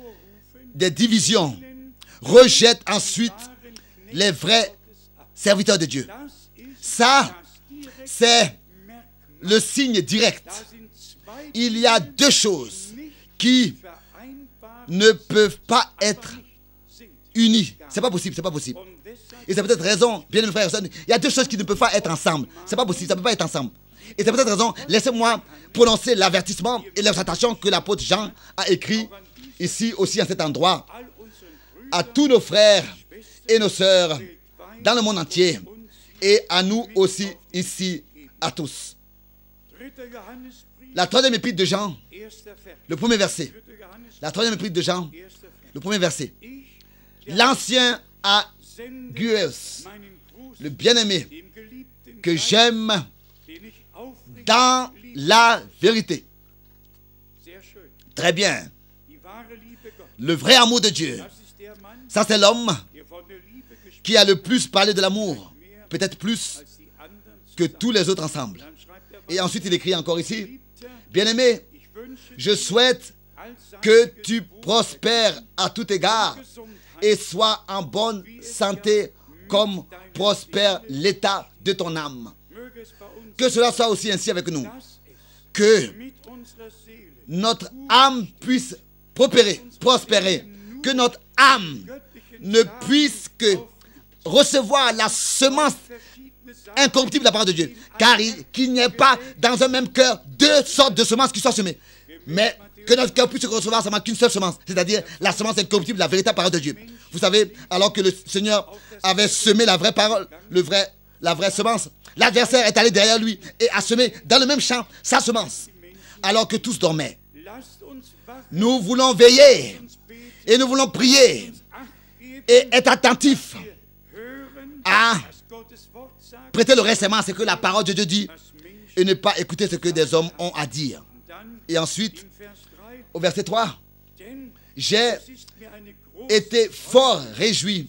S1: des divisions rejettent ensuite les vrais serviteurs de Dieu. Ça, c'est le signe direct. Il y a deux choses qui ne peuvent pas être unies. C'est pas possible, c'est pas possible. Et c'est peut-être raison, bien mes frères et sœurs, il y a deux choses qui ne peuvent pas être ensemble. C'est pas possible, ça ne peut pas être ensemble. Et c'est peut-être raison, laissez-moi prononcer l'avertissement et l'exhortation que l'apôtre Jean a écrit ici aussi à cet endroit à tous nos frères et nos sœurs dans le monde entier et à nous aussi ici à tous. La troisième épître de Jean, le premier verset. La troisième épître de Jean, le premier verset. L'ancien Agueus, le bien-aimé que j'aime dans la vérité. Très bien. Le vrai amour de Dieu. Ça, c'est l'homme qui a le plus parlé de l'amour. Peut-être plus que tous les autres ensemble. Et ensuite, il écrit encore ici. Bien-aimé, je souhaite que tu prospères à tout égard et sois en bonne santé comme prospère l'état de ton âme. Que cela soit aussi ainsi avec nous. Que notre âme puisse prospérer. Que notre âme ne puisse que recevoir la semence incorruptible de la parole de Dieu. Car qu'il n'y ait pas dans un même cœur deux sortes de semences qui soient semées. Mais que notre cœur puisse recevoir seulement qu'une seule semence, c'est-à-dire la semence incorruptible, la véritable parole de Dieu. Vous savez, alors que le Seigneur avait semé la vraie parole, la vraie semence, l'adversaire est allé derrière lui et a semé dans le même champ sa semence, alors que tous dormaient. Nous voulons veiller et nous voulons prier et être attentifs à prêter le récemment à ce que la parole de Dieu dit et ne pas écouter ce que des hommes ont à dire. Et ensuite, au verset 3, j'ai été fort réjoui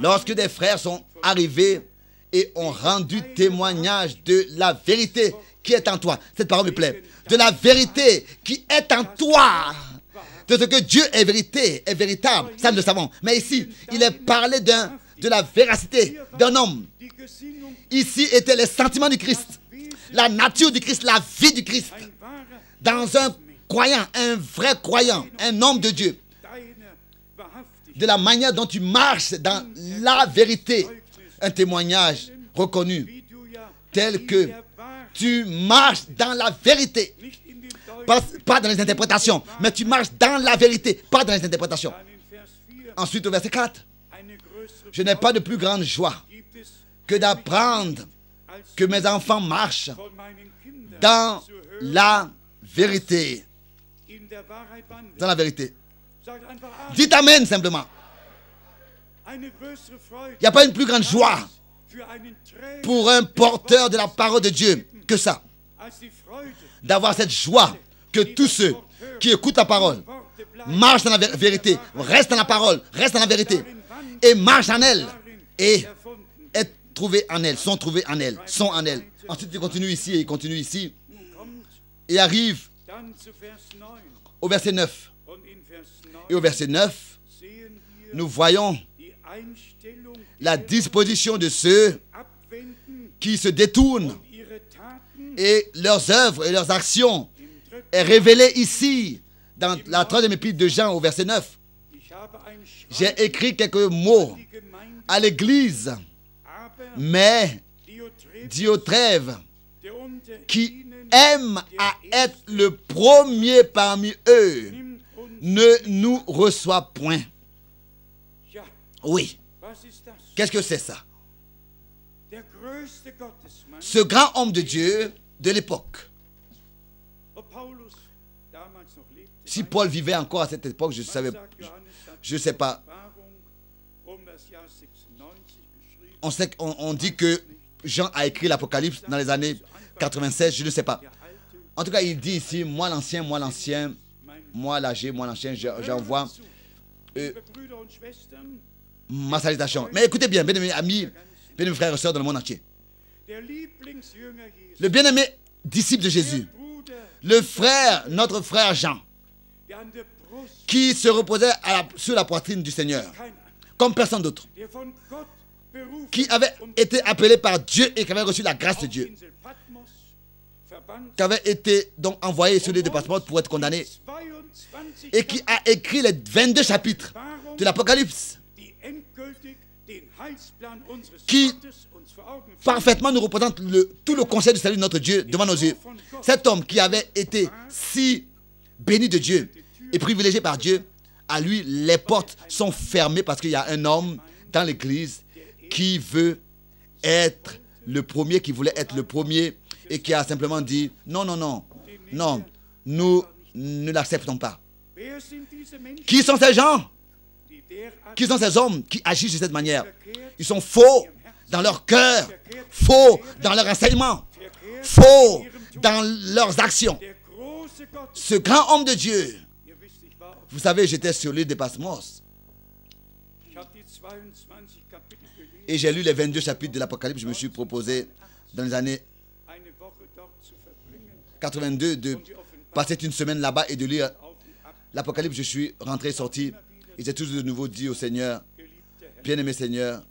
S1: lorsque des frères sont arrivés et ont rendu témoignage de la vérité qui est en toi. Cette parole me plaît. De la vérité qui est en toi. De ce que Dieu est vérité, est véritable. Ça, nous le savons. Mais ici, il est parlé de la véracité d'un homme. Ici étaient les sentiments du Christ, la nature du Christ, la vie du Christ. Dans un croyant, un vrai croyant, un homme de Dieu. De la manière dont tu marches dans la vérité. Un témoignage reconnu. Tel que tu marches dans la vérité. Pas dans les interprétations, mais tu marches dans la vérité, pas dans les interprétations. Ensuite, au verset 4. Je n'ai pas de plus grande joie que d'apprendre que mes enfants marchent dans la vérité. Dans la vérité. Dites Amen simplement. Il n'y a pas une plus grande joie pour un porteur de la parole de Dieu que ça. D'avoir cette joie que tous ceux qui écoutent la parole marchent dans la vérité, restent dans la parole, restent dans la vérité et marchent en elle et est trouvé en elle, sont trouvés en elle, sont en elle. Ensuite, il continue ici et il continue ici et arrive au verset 9. Et au verset 9, nous voyons la disposition de ceux qui se détournent et leurs œuvres et leurs actions est révélée ici dans la troisième épître de Jean au verset 9. J'ai écrit quelques mots à l'église, mais Diotrève, qui aime à être le premier parmi eux, ne nous reçoit point. Oui. Qu'est-ce que c'est ça? Ce grand homme de Dieu de l'époque. Si Paul vivait encore à cette époque, je ne sais pas. On dit que Jean a écrit l'Apocalypse dans les années 96, je ne sais pas. En tout cas, il dit ici, moi l'ancien, moi l'âgé, moi l'ancien, j'envoie ma salutation. Mais écoutez bien, bien amis, Bien-aimés frères et sœurs dans le monde entier. Le bien-aimé disciple de Jésus, le frère, notre frère Jean, qui se reposait sur la poitrine du Seigneur, comme personne d'autre, qui avait été appelé par Dieu et qui avait reçu la grâce de Dieu, qui avait été donc envoyé sur l'île de Patmos pour être condamné, et qui a écrit les 22 chapitres de l'Apocalypse, qui parfaitement nous représente tout le conseil du salut de notre Dieu devant nos yeux. Cet homme qui avait été si béni de Dieu et privilégié par Dieu, à lui, les portes sont fermées parce qu'il y a un homme dans l'église qui veut être le premier, qui voulait être le premier et qui a simplement dit non, non, non, non, nous ne l'acceptons pas. Qui sont ces gens? Qui sont ces hommes qui agissent de cette manière? Ils sont faux dans leur cœur, faux dans leur enseignement, faux dans leurs actions. Ce grand homme de Dieu, vous savez, j'étais sur l'île de Patmos et j'ai lu les 22 chapitres de l'Apocalypse. Je me suis proposé dans les années 82 de passer une semaine là-bas et de lire l'Apocalypse. Je suis rentré et sorti et j'ai toujours de nouveau dit au Seigneur, bien-aimé Seigneur,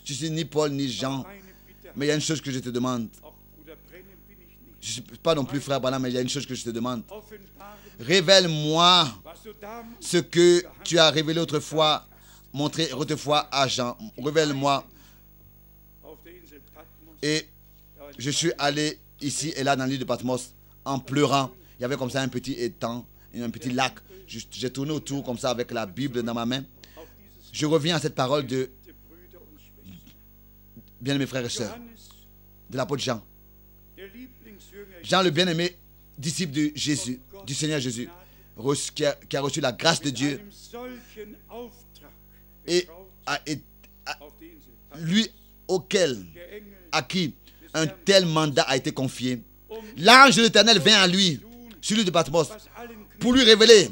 S1: je ne suis ni Paul ni Jean, mais il y a une chose que je te demande. Je ne suis pas non plus frère Branham, mais il y a une chose que je te demande. Révèle-moi ce que tu as révélé autrefois, montré autrefois à Jean. Révèle-moi. Et je suis allé ici et là dans l'île de Patmos en pleurant. Il y avait comme ça un petit étang, un petit lac. J'ai tourné autour comme ça avec la Bible dans ma main. Je reviens à cette parole de bien-aimés frères et sœurs, de l'apôtre Jean. Jean, le bien-aimé disciple de Jésus, du Seigneur Jésus, qui a reçu la grâce de Dieu et lui à qui un tel mandat a été confié. L'ange de l'Éternel vient à lui, sur l'île de Patmos, pour lui révéler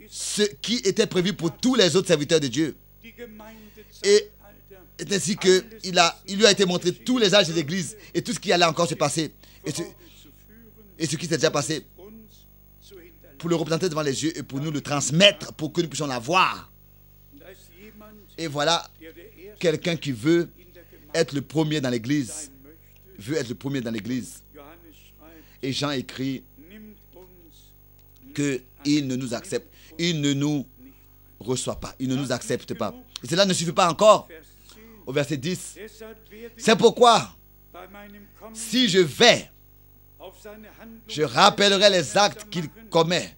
S1: ce qui était prévu pour tous les autres serviteurs de Dieu. Et c'est ainsi qu'il lui a été montré tous les âges de l'Église et tout ce qui allait encore se passer et ce qui s'est déjà passé pour le représenter devant les yeux et pour nous le transmettre pour que nous puissions la voir. Et voilà quelqu'un qui veut être le premier dans l'Église, Et Jean écrit qu'il ne nous accepte, il ne nous reçoit pas, il ne nous accepte pas. Et cela ne suffit pas encore. Au verset 10, c'est pourquoi, si je vais, je rappellerai les actes qu'il commet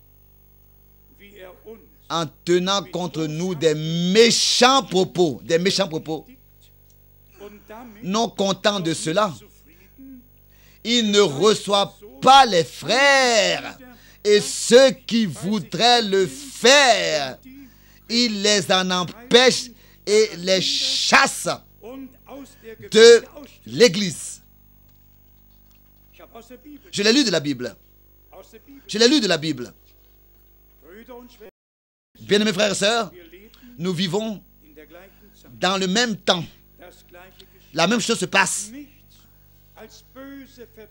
S1: en tenant contre nous des méchants propos. Non content de cela, il ne reçoit pas les frères et ceux qui voudraient le faire, il les en empêche et les chasse de l'Église. Je l'ai lu de la Bible. Bien-aimés frères et sœurs, nous vivons dans le même temps. La même chose se passe.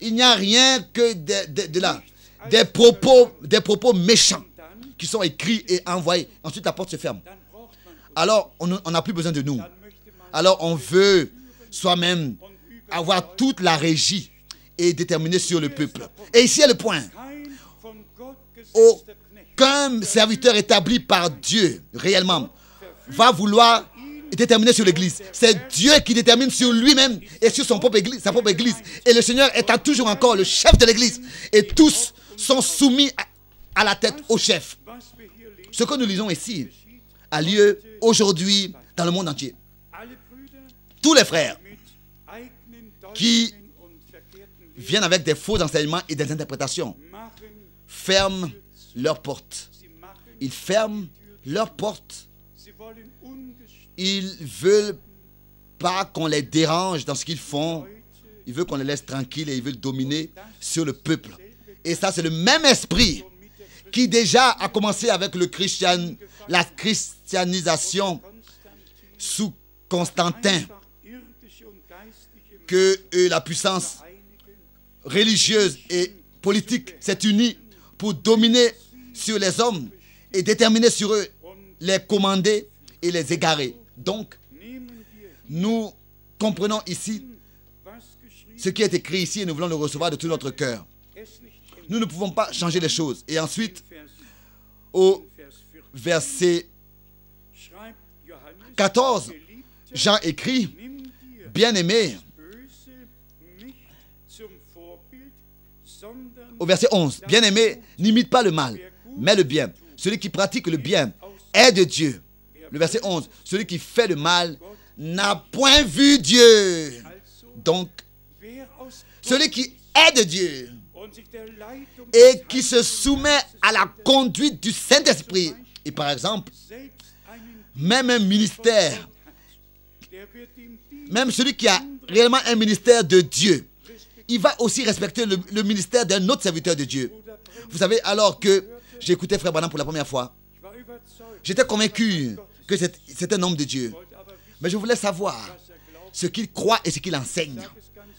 S1: Il n'y a rien que des propos méchants qui sont écrits et envoyés. Ensuite, la porte se ferme. Alors, on n'a plus besoin de nous. Alors, on veut soi-même avoir toute la régie et déterminer sur le peuple. Et ici est le point. Aucun serviteur établi par Dieu, réellement, va vouloir déterminer sur l'Église. C'est Dieu qui détermine sur lui-même et sur sa propre Église. Et le Seigneur étant toujours encore le chef de l'Église. Et tous sont soumis à la tête au chef. Ce que nous lisons ici a lieu aujourd'hui dans le monde entier. Tous les frères qui viennent avec des faux enseignements et des interprétations ferment leurs portes. Ils ferment leurs portes. Ils ne veulent pas qu'on les dérange dans ce qu'ils font. Ils veulent qu'on les laisse tranquilles et ils veulent dominer sur le peuple. Et ça, c'est le même esprit qui déjà a commencé avec la christianisation sous Constantin, que la puissance religieuse et politique s'est unie pour dominer sur les hommes et déterminer sur eux, les commander et les égarer. Donc, nous comprenons ici ce qui est écrit ici et nous voulons le recevoir de tout notre cœur. Nous ne pouvons pas changer les choses. Et ensuite, au verset 14, Jean écrit, « Bien-aimés », au verset 11, « Bien-aimés, n'imite pas le mal, mais le bien. Celui qui pratique le bien est de Dieu. » Le verset 11, « Celui qui fait le mal n'a point vu Dieu. » Donc, celui qui est de Dieu et qui se soumet à la conduite du Saint-Esprit, et par exemple, même un ministère, même celui qui a réellement un ministère de Dieu, il va aussi respecter le ministère d'un autre serviteur de Dieu. Vous savez, alors que j'écoutais Frère Branham pour la première fois, j'étais convaincu que c'est un homme de Dieu. Mais je voulais savoir ce qu'il croit et ce qu'il enseigne.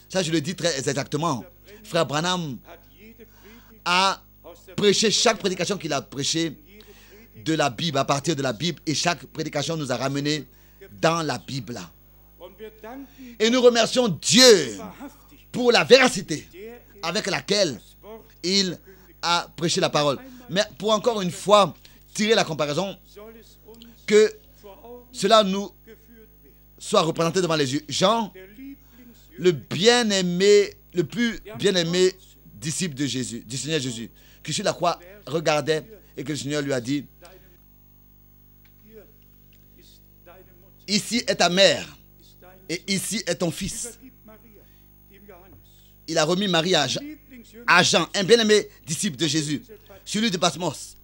S1: Ça, je le dis très exactement. Frère Branham a prêché chaque prédication qu'il a prêchée de la Bible, à partir de la Bible, et chaque prédication nous a ramenés dans la Bible. Et nous remercions Dieu pour la véracité avec laquelle il a prêché la parole. Mais pour encore une fois tirer la comparaison, que cela nous soit représenté devant les yeux. Jean, le bien-aimé, le plus bien-aimé disciple de Jésus, du Seigneur Jésus, qui sur la croix regardait et que le Seigneur lui a dit, « Ici est ta mère et ici est ton fils. » Il a remis Marie à Jean, un bien-aimé disciple de Jésus. Celui de Patmos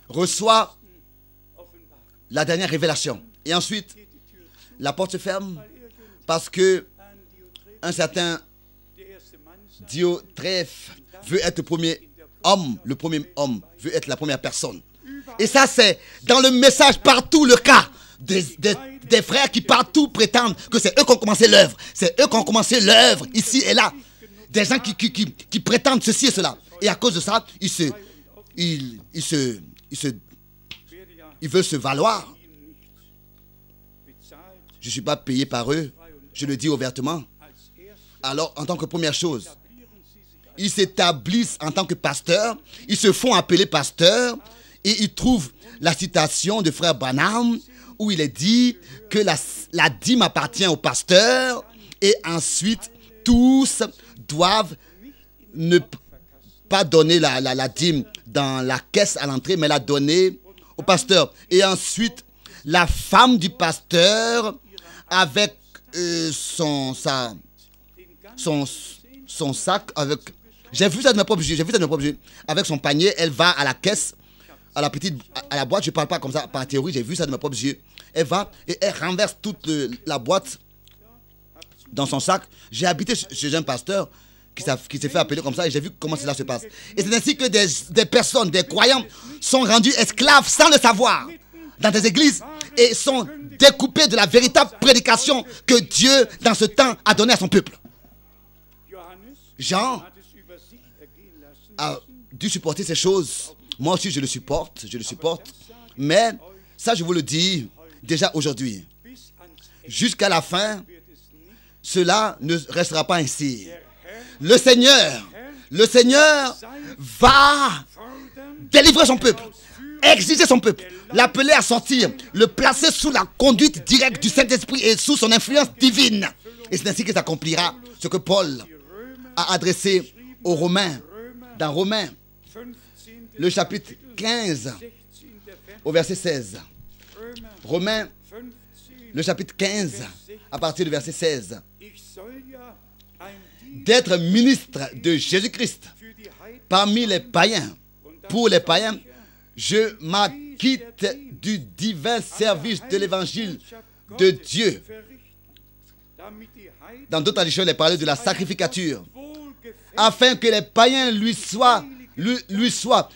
S1: reçoit la dernière révélation. Et ensuite, la porte se ferme parce que un certain Diotrephe veut être le premier homme, veut être la première personne. Et ça, c'est dans le message partout le cas des frères qui partout prétendent que c'est eux qui ont commencé l'œuvre. C'est eux qui ont commencé l'œuvre ici et là. Des gens qui prétendent ceci et cela. Et à cause de ça, ils veulent se valoir. Je ne suis pas payé par eux. Je le dis ouvertement. Alors, en tant que première chose, ils s'établissent en tant que pasteurs. Ils se font appeler pasteurs. Et ils trouvent la citation de Frère Branham où il est dit que la dîme appartient au pasteur. Et ensuite, tous doivent ne pas donner la dîme dans la caisse à l'entrée, mais la donner au pasteur. Et ensuite, la femme du pasteur, avec son sac, avec... J'ai vu ça de mes propres yeux, avec son panier, elle va à la caisse, à la boîte, je ne parle pas comme ça par théorie, j'ai vu ça de mes propres yeux. Elle va et elle renverse toute la boîte dans son sac. J'ai habité chez un pasteur qui s'est fait appeler comme ça et j'ai vu comment cela se passe. Et c'est ainsi que des personnes, des croyants sont rendus esclaves sans le savoir dans des églises et sont découpés de la véritable prédication que Dieu dans ce temps a donnée à son peuple. Jean a dû supporter ces choses. Moi aussi je le supporte. Mais ça je vous le dis déjà aujourd'hui. Jusqu'à la fin, cela ne restera pas ainsi. Le Seigneur va délivrer son peuple, exiger son peuple, l'appeler à sortir, le placer sous la conduite directe du Saint-Esprit et sous son influence divine. Et c'est ainsi que s'accomplira ce que Paul a adressé aux Romains, dans Romains, le chapitre 15, au verset 16. Romains, le chapitre 15, à partir du verset 16. D'être ministre de Jésus-Christ parmi les païens. Pour les païens, je m'acquitte du divin service de l'évangile de Dieu. Dans d'autres traditions, il est parlé de la sacrificature, afin que les païens lui soient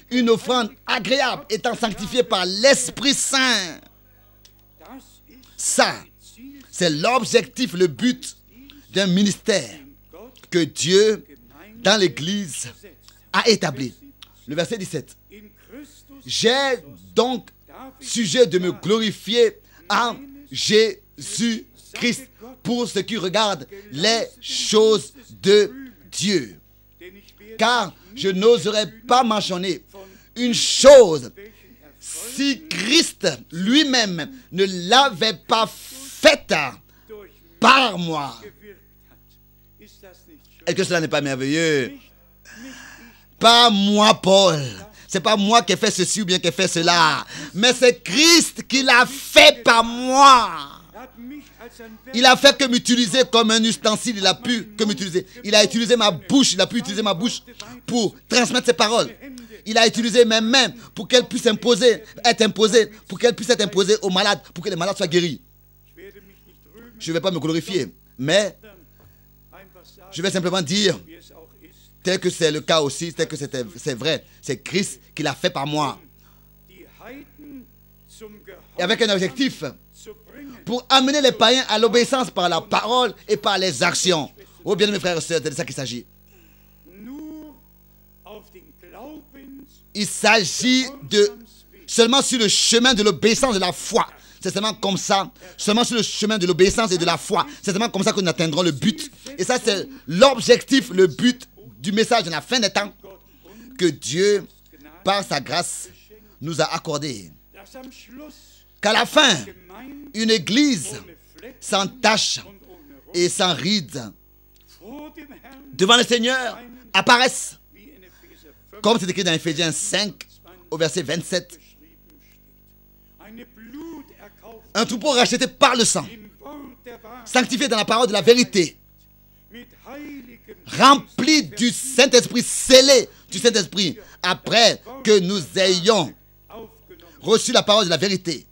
S1: une offrande agréable, étant sanctifiés par l'Esprit Saint. Ça, C'est l'objectif, le but d'un ministère que Dieu, dans l'Église, a établi. Le verset 17. J'ai donc sujet de me glorifier en Jésus-Christ pour ce qui regarde les choses de Dieu. Car je n'oserais pas mentionner une chose si Christ lui-même ne l'avait pas faite par moi. Est-ce que cela n'est pas merveilleux? Pas moi, Paul. C'est pas moi qui ai fait ceci ou bien qui ai fait cela. Mais c'est Christ qui l'a fait par moi. Il a fait que m'utiliser comme un ustensile. Il a pu que m'utiliser. Il a utilisé ma bouche. Il a pu utiliser ma bouche pour transmettre ses paroles. Il a utilisé mes mains pour qu'elles puissent être imposées, pour qu'elles puissent être imposées aux malades, pour que les malades soient guéris. Je ne vais pas me glorifier, mais je vais simplement dire, tel que c'est le cas aussi, tel que c'est vrai, c'est Christ qui l'a fait par moi. Et avec un objectif, pour amener les païens à l'obéissance par la parole et par les actions. Oh bien mes frères et sœurs, c'est de ça qu'il s'agit. Il s'agit de seulement sur le chemin de l'obéissance de la foi. C'est seulement comme ça, seulement sur le chemin de l'obéissance et de la foi. C'est seulement comme ça que nous atteindrons le but. Et ça, c'est l'objectif, le but du message de la fin des temps que Dieu, par sa grâce, nous a accordé. Qu'à la fin, une église sans tache et sans ride devant le Seigneur apparaisse. Comme c'est écrit dans Éphésiens 5, au verset 27. Un troupeau racheté par le sang, sanctifié dans la parole de la vérité, rempli du Saint-Esprit, scellé du Saint-Esprit, après que nous ayons reçu la parole de la vérité.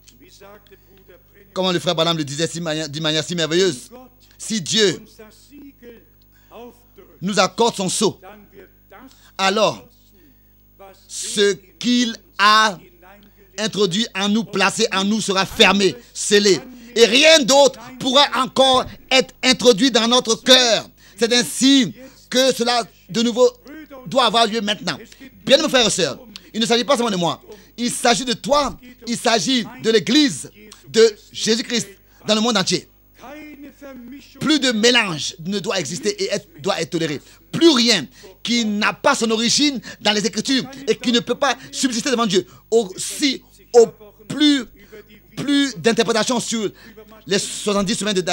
S1: Comment le frère Branham le disait d'une manière si merveilleuse. Si Dieu nous accorde son sceau, alors ce qu'il a introduit en nous, placé en nous, sera fermé, scellé. Et rien d'autre pourra encore être introduit dans notre cœur. C'est ainsi que cela, de nouveau, doit avoir lieu maintenant. Bien, mes frères et sœurs, il ne s'agit pas seulement de moi. Il s'agit de toi. Il s'agit de l'Église de Jésus-Christ dans le monde entier. Plus de mélange ne doit exister et doit être toléré. Plus rien qui n'a pas son origine dans les Écritures et qui ne peut pas subsister devant Dieu. Aussi, au plus d'interprétations sur les 70 semaines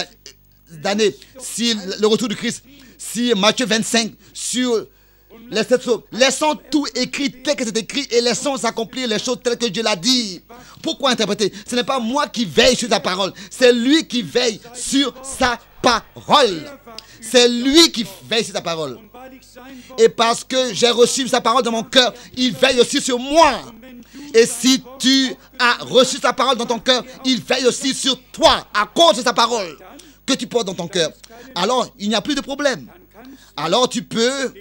S1: d'années, si le retour du Christ, si Matthieu 25, sur les 7 sceaux. Laissons tout écrit tel que c'est écrit et laissons s'accomplir les choses telles que Dieu l'a dit. Pourquoi interpréter? Ce n'est pas moi qui veille sur sa parole, c'est lui qui veille sur sa parole. C'est lui qui veille sur sa parole. Et parce que j'ai reçu sa parole dans mon cœur, il veille aussi sur moi. Et si tu as reçu sa parole dans ton cœur, il veille aussi sur toi à cause de sa parole que tu portes dans ton cœur. Alors, il n'y a plus de problème. Alors, tu peux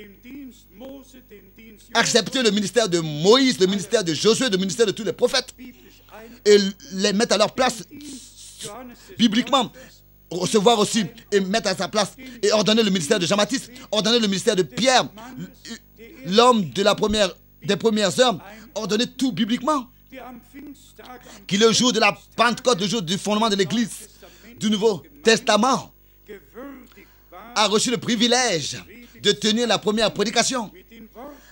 S1: accepter le ministère de Moïse, le ministère de Josué, le ministère de tous les prophètes et les mettre à leur place bibliquement. Recevoir aussi et mettre à sa place et ordonner le ministère de Jean-Baptiste, ordonner le ministère de Pierre, l'homme de des premières heures, ordonner tout bibliquement. Qui le jour de la Pentecôte, le jour du fondement de l'Église du Nouveau Testament, a reçu le privilège de tenir la première prédication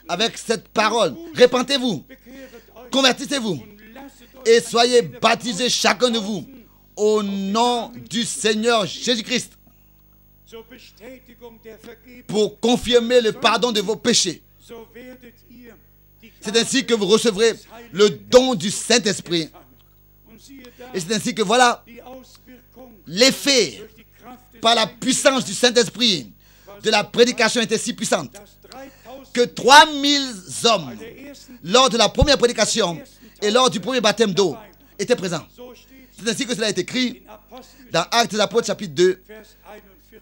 S1: avec cette parole. Répentez-vous, convertissez-vous et soyez baptisés chacun de vous au nom du Seigneur Jésus-Christ pour confirmer le pardon de vos péchés. C'est ainsi que vous recevrez le don du Saint-Esprit. Et c'est ainsi que voilà l'effet par la puissance du Saint-Esprit de la prédication était si puissante que 3000 hommes lors de la première prédication et lors du premier baptême d'eau étaient présents. C'est ainsi que cela est écrit dans Actes des Apôtres chapitre 2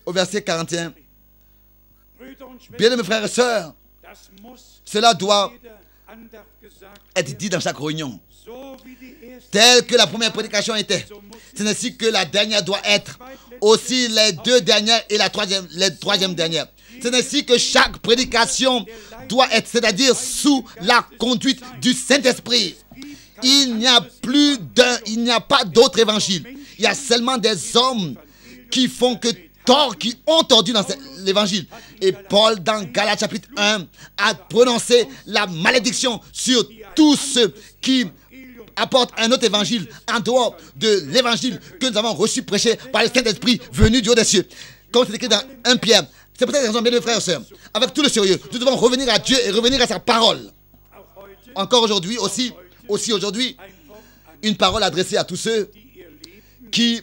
S1: au verset 41. Bien mes frères et sœurs, cela doit être dit dans chaque réunion. Telle que la première prédication était, c'est ainsi que la dernière doit être. Aussi les deux dernières et les troisième dernière. C'est ainsi que chaque prédication doit être, c'est-à-dire sous la conduite du Saint-Esprit. Il n'y a pas d'autre évangile. Il y a seulement des hommes qui font que tort, qui ont tordu dans l'évangile. Et Paul, dans Galates chapitre 1, a prononcé la malédiction sur tous ceux qui apportent un autre évangile en dehors de l'évangile que nous avons reçu prêché par le Saint-Esprit venu du haut des cieux. Comme c'est écrit dans 1 Pierre. C'est peut-être la raison, bien, frères et sœurs, avec tout le sérieux, nous devons revenir à Dieu et revenir à sa parole. Encore aujourd'hui, aussi aujourd'hui, une parole adressée à tous ceux qui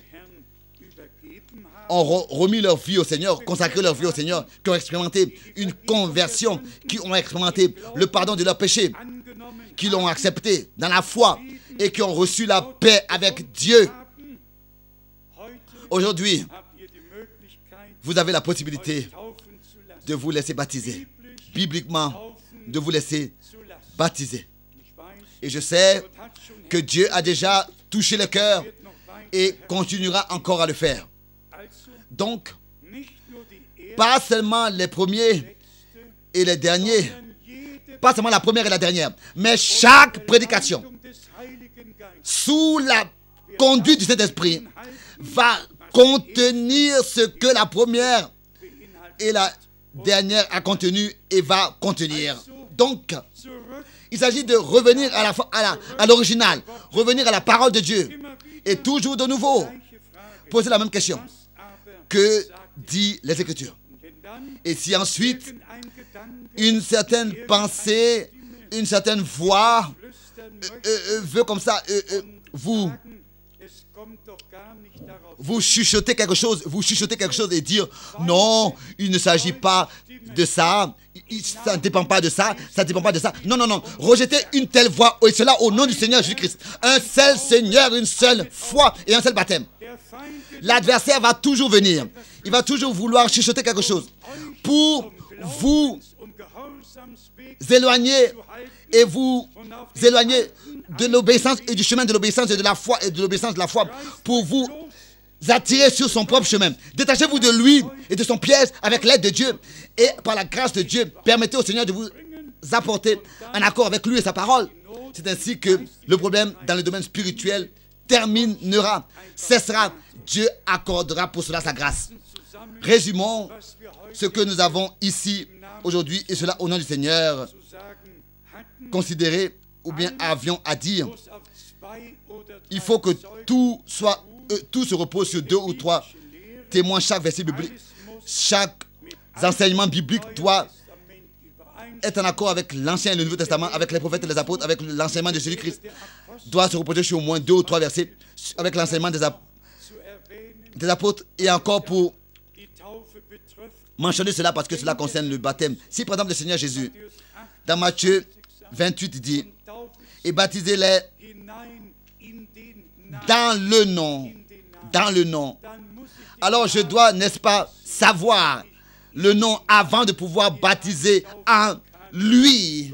S1: ont remis leur vie au Seigneur, consacré leur vie au Seigneur, qui ont expérimenté une conversion, qui ont expérimenté le pardon de leurs péchés, qui l'ont accepté dans la foi et qui ont reçu la paix avec Dieu. Aujourd'hui, vous avez la possibilité de vous laisser baptiser, bibliquement, de vous laisser baptiser. Et je sais que Dieu a déjà touché le cœur et continuera encore à le faire. Donc, pas seulement les premiers et les derniers, pas seulement la première et la dernière, mais chaque prédication, sous la conduite du Saint-Esprit, va contenir ce que la première et la dernière a contenu et va contenir. Donc, il s'agit de revenir à l'original, revenir à la parole de Dieu et toujours de nouveau poser la même question. Que dit les Écritures? Et si ensuite une certaine pensée, une certaine voix veut comme ça vous chuchotez quelque chose, et dire non, il ne s'agit pas de ça, ça ne dépend pas de ça, ça ne dépend pas de ça. Non, non, non. Rejetez une telle voix, et cela au nom du Seigneur Jésus-Christ. Un seul Seigneur, une seule foi et un seul baptême. L'adversaire va toujours venir. Il va toujours vouloir chuchoter quelque chose pour vous éloigner et vous éloigner de l'obéissance et du chemin de l'obéissance et de la foi et de l'obéissance de la foi pour vous attirer sur son propre chemin. Détachez-vous de lui et de son piège avec l'aide de Dieu et par la grâce de Dieu, permettez au Seigneur de vous apporter en accord avec lui et sa parole. C'est ainsi que le problème dans le domaine spirituel terminera, cessera. Dieu accordera pour cela sa grâce. Résumons ce que nous avons ici aujourd'hui et cela au nom du Seigneur. Considérez ou bien avions à dire, il faut que tout se repose sur 2 ou 3 témoins. Chaque verset biblique, chaque enseignement biblique doit être en accord avec l'Ancien et le Nouveau Testament, avec les prophètes et les apôtres, avec l'enseignement de Jésus-Christ. Doit se reposer sur au moins 2 ou 3 versets avec l'enseignement des apôtres. Et encore pour mentionner cela parce que cela concerne le baptême. Si par exemple le Seigneur Jésus, dans Matthieu 28, dit et baptisez-les dans le nom. Alors je dois, n'est-ce pas, savoir le nom avant de pouvoir baptiser en lui.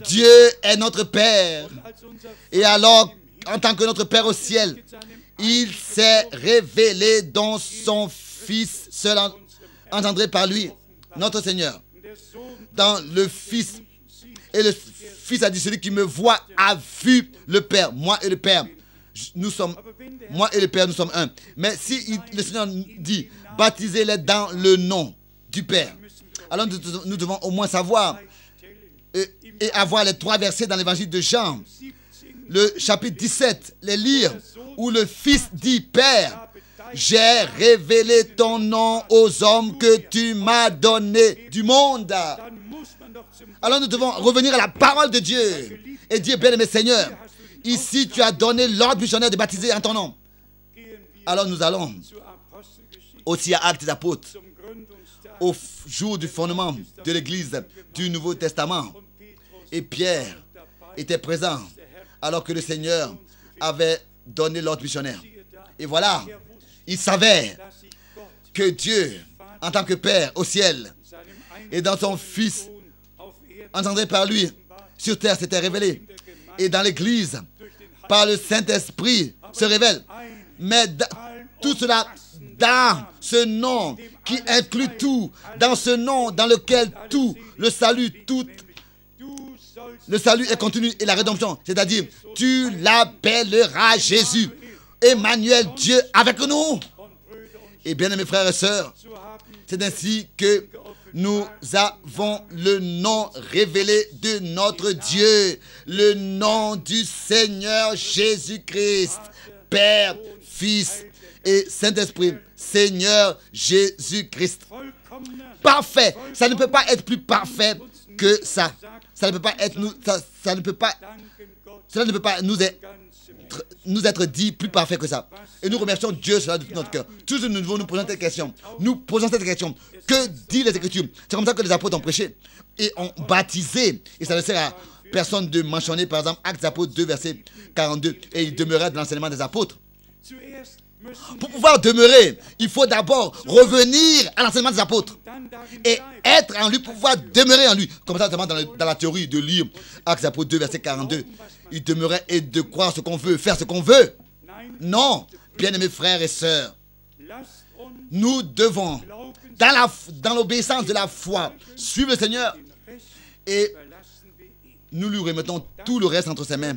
S1: Dieu est notre Père. Et alors, en tant que notre Père au ciel, il s'est révélé dans son Fils seul engendré par lui, notre Seigneur. Dans le Fils. Et le Fils a dit, celui qui me voit a vu le Père. Moi et le Père, nous sommes un. Mais si le Seigneur dit, baptisez-les dans le nom du Père, alors nous devons au moins savoir et avoir les 3 versets dans l'évangile de Jean, le chapitre 17, les lire, où le Fils dit, Père, j'ai révélé ton nom aux hommes que tu m'as donné du monde. Alors nous devons revenir à la parole de Dieu et dire, bien-aimé Seigneur, ici tu as donné l'ordre missionnaire de baptiser en ton nom. Alors nous allons aussi à Actes des Apôtres, au jour du fondement de l'Église du Nouveau Testament. Et Pierre était présent alors que le Seigneur avait donné l'ordre missionnaire. Et voilà, il savait que Dieu, en tant que Père au ciel, et dans son Fils, engendré par lui, sur terre s'était révélé. Et dans l'Église, par le Saint-Esprit, se révèle. Mais tout cela dans ce nom qui inclut tout, dans ce nom dans lequel tout, le salut est contenu et la rédemption. C'est-à-dire, tu l'appelleras Jésus, Emmanuel, Dieu avec nous. Et bien, mes frères et sœurs, c'est ainsi que nous avons le nom révélé de notre Dieu, le nom du Seigneur Jésus-Christ, Père, Fils et Saint-Esprit, Seigneur Jésus-Christ. Parfait. Ça ne peut pas être plus parfait que ça. Ça ne peut pas être nous être dit plus parfait que ça. Et nous remercions Dieu cela de tout notre cœur. Tous nous devons nous poser cette question. Nous posons cette question. Que dit les Écritures? C'est comme ça que les apôtres ont prêché et ont baptisé. Et ça ne sert à personne de mentionner, par exemple, Actes des Apôtres 2, verset 42. Et ils demeuraient dans l'enseignement des apôtres. Pour pouvoir demeurer, il faut d'abord revenir à l'enseignement des apôtres et être en lui pour pouvoir demeurer en lui. Comme ça, notamment dans la théorie de lire Actes des Apôtres 2, verset 42. Il demeurait et de croire ce qu'on veut, faire ce qu'on veut. Non, bien-aimés frères et sœurs, nous devons, dans l'obéissance de la foi, suivre le Seigneur et nous lui remettons tout le reste entre ses mains.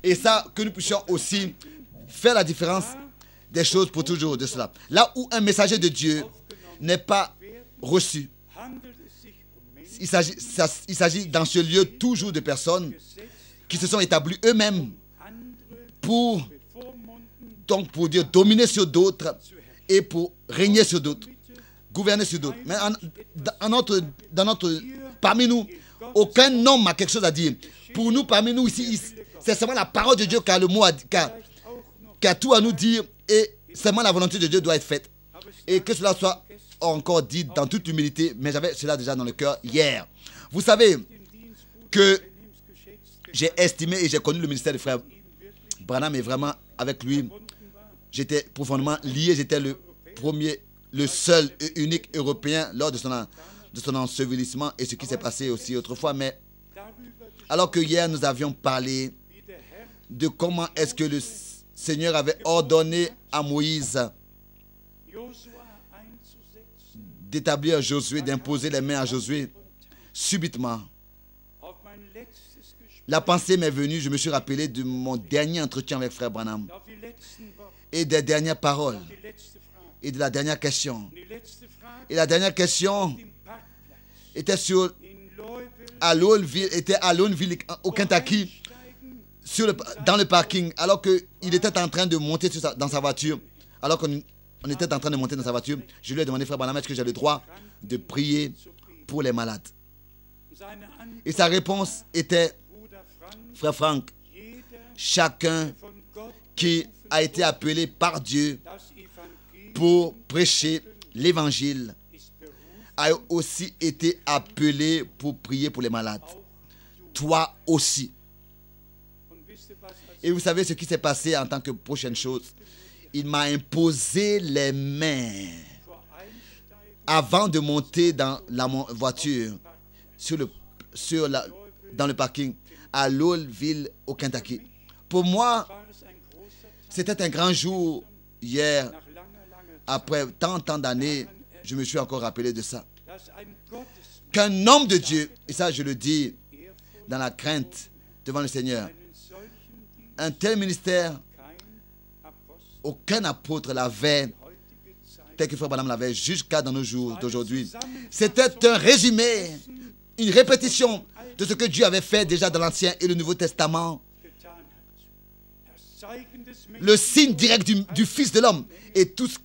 S1: Et ça, que nous puissions aussi faire la différence des choses pour toujours de cela. Là où un messager de Dieu n'est pas reçu, il s'agit dans ce lieu toujours de personnes qui se sont établis eux-mêmes pour dire dominer sur d'autres et pour régner sur d'autres, gouverner sur d'autres. Mais parmi nous, aucun homme a quelque chose à dire. Pour nous, parmi nous ici, c'est seulement la parole de Dieu qui a le mot qui a tout à nous dire et seulement la volonté de Dieu doit être faite. Et que cela soit encore dit dans toute humilité, mais j'avais cela déjà dans le cœur hier. Vous savez que j'ai estimé et j'ai connu le ministère du frère Branham et vraiment avec lui, j'étais profondément lié. J'étais le seul et unique Européen lors de son ensevelissement et ce qui s'est passé aussi autrefois. Mais alors que hier nous avions parlé de comment est-ce que le Seigneur avait ordonné à Moïse d'établir Josué, d'imposer les mains à Josué, subitement, la pensée m'est venue, je me suis rappelé de mon dernier entretien avec frère Branham et des dernières paroles et de la dernière question. Et la dernière question était à Louisville, au Kentucky, dans le parking, alors qu'il était en train de monter dans sa voiture. Alors qu'on était en train de monter dans sa voiture, je lui ai demandé, frère Branham, est-ce que j'ai le droit de prier pour les malades? Et sa réponse était, frère Frank, chacun qui a été appelé par Dieu pour prêcher l'évangile a aussi été appelé pour prier pour les malades. Toi aussi. Et vous savez ce qui s'est passé en tant que prochaine chose? Il m'a imposé les mains avant de monter dans la voiture dans le parking à Louisville, au Kentucky. Pour moi, c'était un grand jour hier. Après tant d'années, je me suis encore rappelé de ça. Qu'un homme de Dieu, et ça je le dis dans la crainte devant le Seigneur, un tel ministère, aucun apôtre l'avait, tel que frère Branham l'avait jusqu'à dans nos jours d'aujourd'hui. C'était un résumé, une répétition de ce que Dieu avait fait déjà dans l'Ancien et le Nouveau Testament. Le signe direct du Fils de l'homme et tous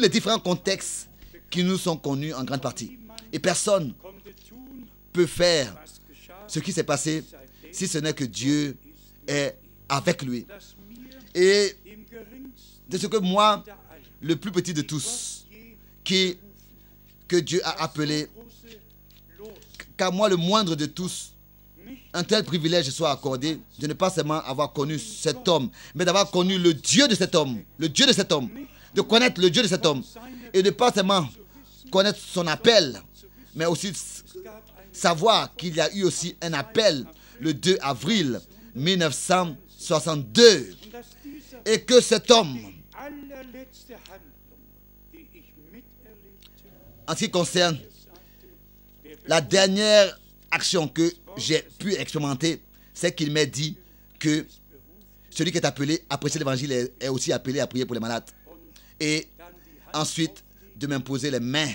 S1: les différents contextes qui nous sont connus en grande partie. Et personne ne peut faire ce qui s'est passé si ce n'est que Dieu est avec lui. Et de ce que moi, le plus petit de tous, que Dieu a appelé, qu'à moi le moindre de tous, un tel privilège soit accordé de ne pas seulement avoir connu cet homme, mais d'avoir connu le Dieu de cet homme, de connaître le Dieu de cet homme, et de ne pas seulement connaître son appel, mais aussi savoir qu'il y a eu aussi un appel le 2 avril 1962 et que cet homme, en ce qui concerne la dernière action que j'ai pu expérimenter, c'est qu'il m'a dit que celui qui est appelé à prêcher l'évangile est aussi appelé à prier pour les malades. Et ensuite, de m'imposer les mains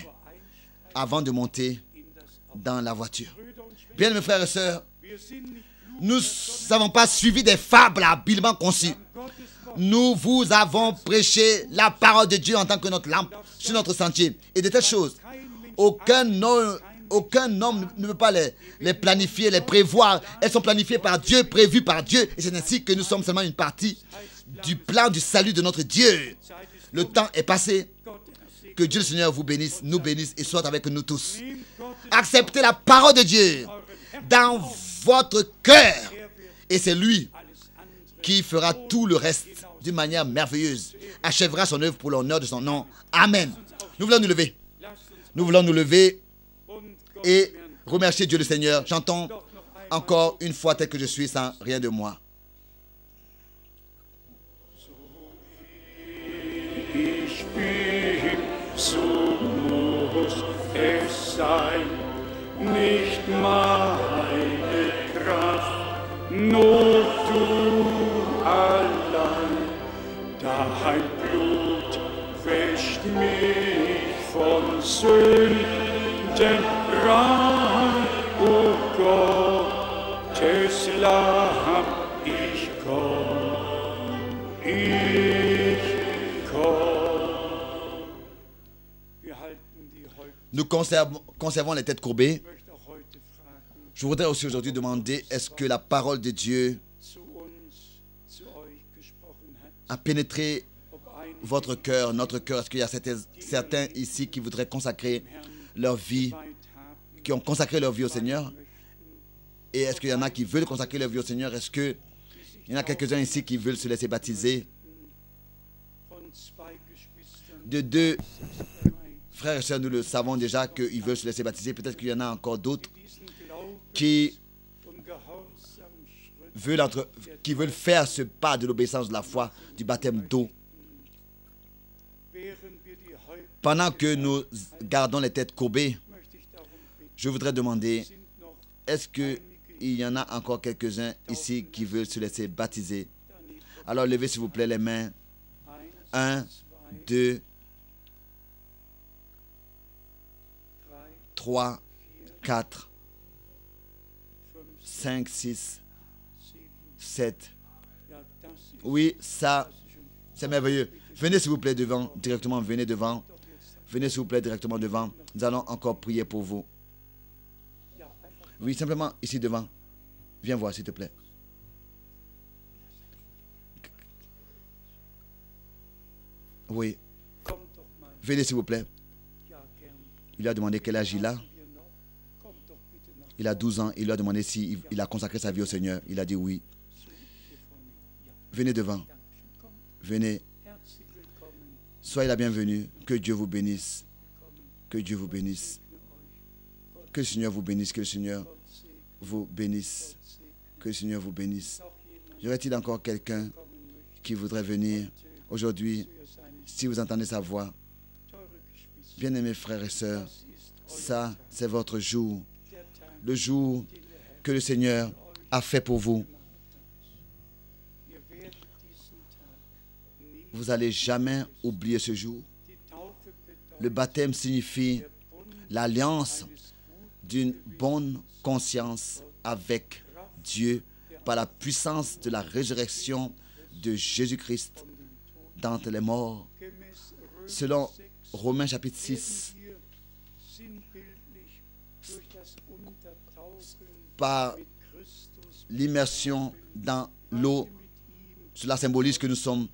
S1: avant de monter dans la voiture. Bien, mes frères et sœurs, nous n'avons pas suivi des fables habilement conçues. Nous vous avons prêché la parole de Dieu en tant que notre lampe sur notre sentier. Et de telles choses, aucun homme ne peut pas les planifier, les prévoir. Elles sont planifiées par Dieu, prévues par Dieu. Et c'est ainsi que nous sommes seulement une partie du plan du salut de notre Dieu. Le temps est passé. Que Dieu le Seigneur vous bénisse, nous bénisse et soit avec nous tous. Acceptez la parole de Dieu dans votre cœur. Et c'est lui qui fera tout le reste d'une manière merveilleuse. Achèvera son œuvre pour l'honneur de son nom. Amen. Nous voulons nous lever. Nous voulons nous lever et remercier Dieu le Seigneur. Chantons encore une fois tel que je suis sans rien de moi.
S2: So muss es sein, nicht meine Kraft, nur du allein. Dein Blut wäscht mich von Sünden rein, o Gottes Lamm, ich komm, ich komm.
S1: Nous conservons les têtes courbées. Je voudrais aussi aujourd'hui demander, est-ce que la parole de Dieu a pénétré votre cœur, notre cœur? Est-ce qu'il y a certains ici qui voudraient consacrer leur vie, qui ont consacré leur vie au Seigneur? Et est-ce qu'il y en a qui veulent consacrer leur vie au Seigneur? Est-ce qu'il y en a quelques-uns ici qui veulent se laisser baptiser? De deux frères et sœurs, nous le savons déjà qu'ils veulent se laisser baptiser. Peut-être qu'il y en a encore d'autres qui veulent faire ce pas de l'obéissance de la foi, du baptême d'eau. Pendant que nous gardons les têtes courbées, je voudrais demander, est-ce qu'il y en a encore quelques-uns ici qui veulent se laisser baptiser? Alors levez s'il vous plaît les mains. 1, 2, 3, 4, 5, 6, 7. Oui, ça, c'est merveilleux. Venez s'il vous plaît devant, directement, venez devant. Venez s'il vous plaît directement devant. Nous allons encore prier pour vous. Oui, simplement ici devant. Viens voir s'il te plaît. Oui. Venez s'il vous plaît. Il lui a demandé quel âge il a. Il a 12 ans. Il lui a demandé s'il a consacré sa vie au Seigneur. Il a dit oui. Venez devant. Venez. Soyez la bienvenue. Que Dieu vous bénisse. Que Dieu vous bénisse. Que le Seigneur vous bénisse. Que le Seigneur vous bénisse. Que le Seigneur vous bénisse. Y aurait-il encore quelqu'un qui voudrait venir aujourd'hui, si vous entendez sa voix? Bien-aimés frères et sœurs, ça, c'est votre jour. Le jour que le Seigneur a fait pour vous. Vous n'allez jamais oublier ce jour. Le baptême signifie l'alliance d'une bonne conscience avec Dieu par la puissance de la résurrection de Jésus-Christ d'entre les morts. Selon Romains chapitre 6, par l'immersion dans l'eau, cela symbolise que nous sommes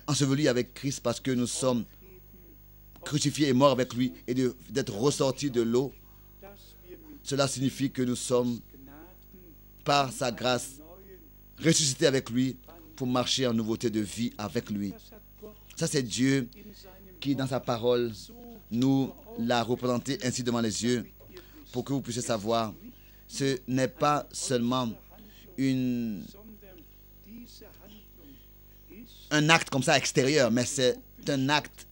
S1: ensevelis avec Christ parce que nous sommes crucifiés et morts avec lui, et d'être ressortis de l'eau. Cela signifie que nous sommes, par sa grâce, ressuscités avec lui pour marcher en nouveauté de vie avec lui. Ça, c'est Dieu qui, dans sa parole, nous l'a représenté ainsi devant les yeux pour que vous puissiez savoir, ce n'est pas seulement un acte comme ça extérieur, mais c'est un acte,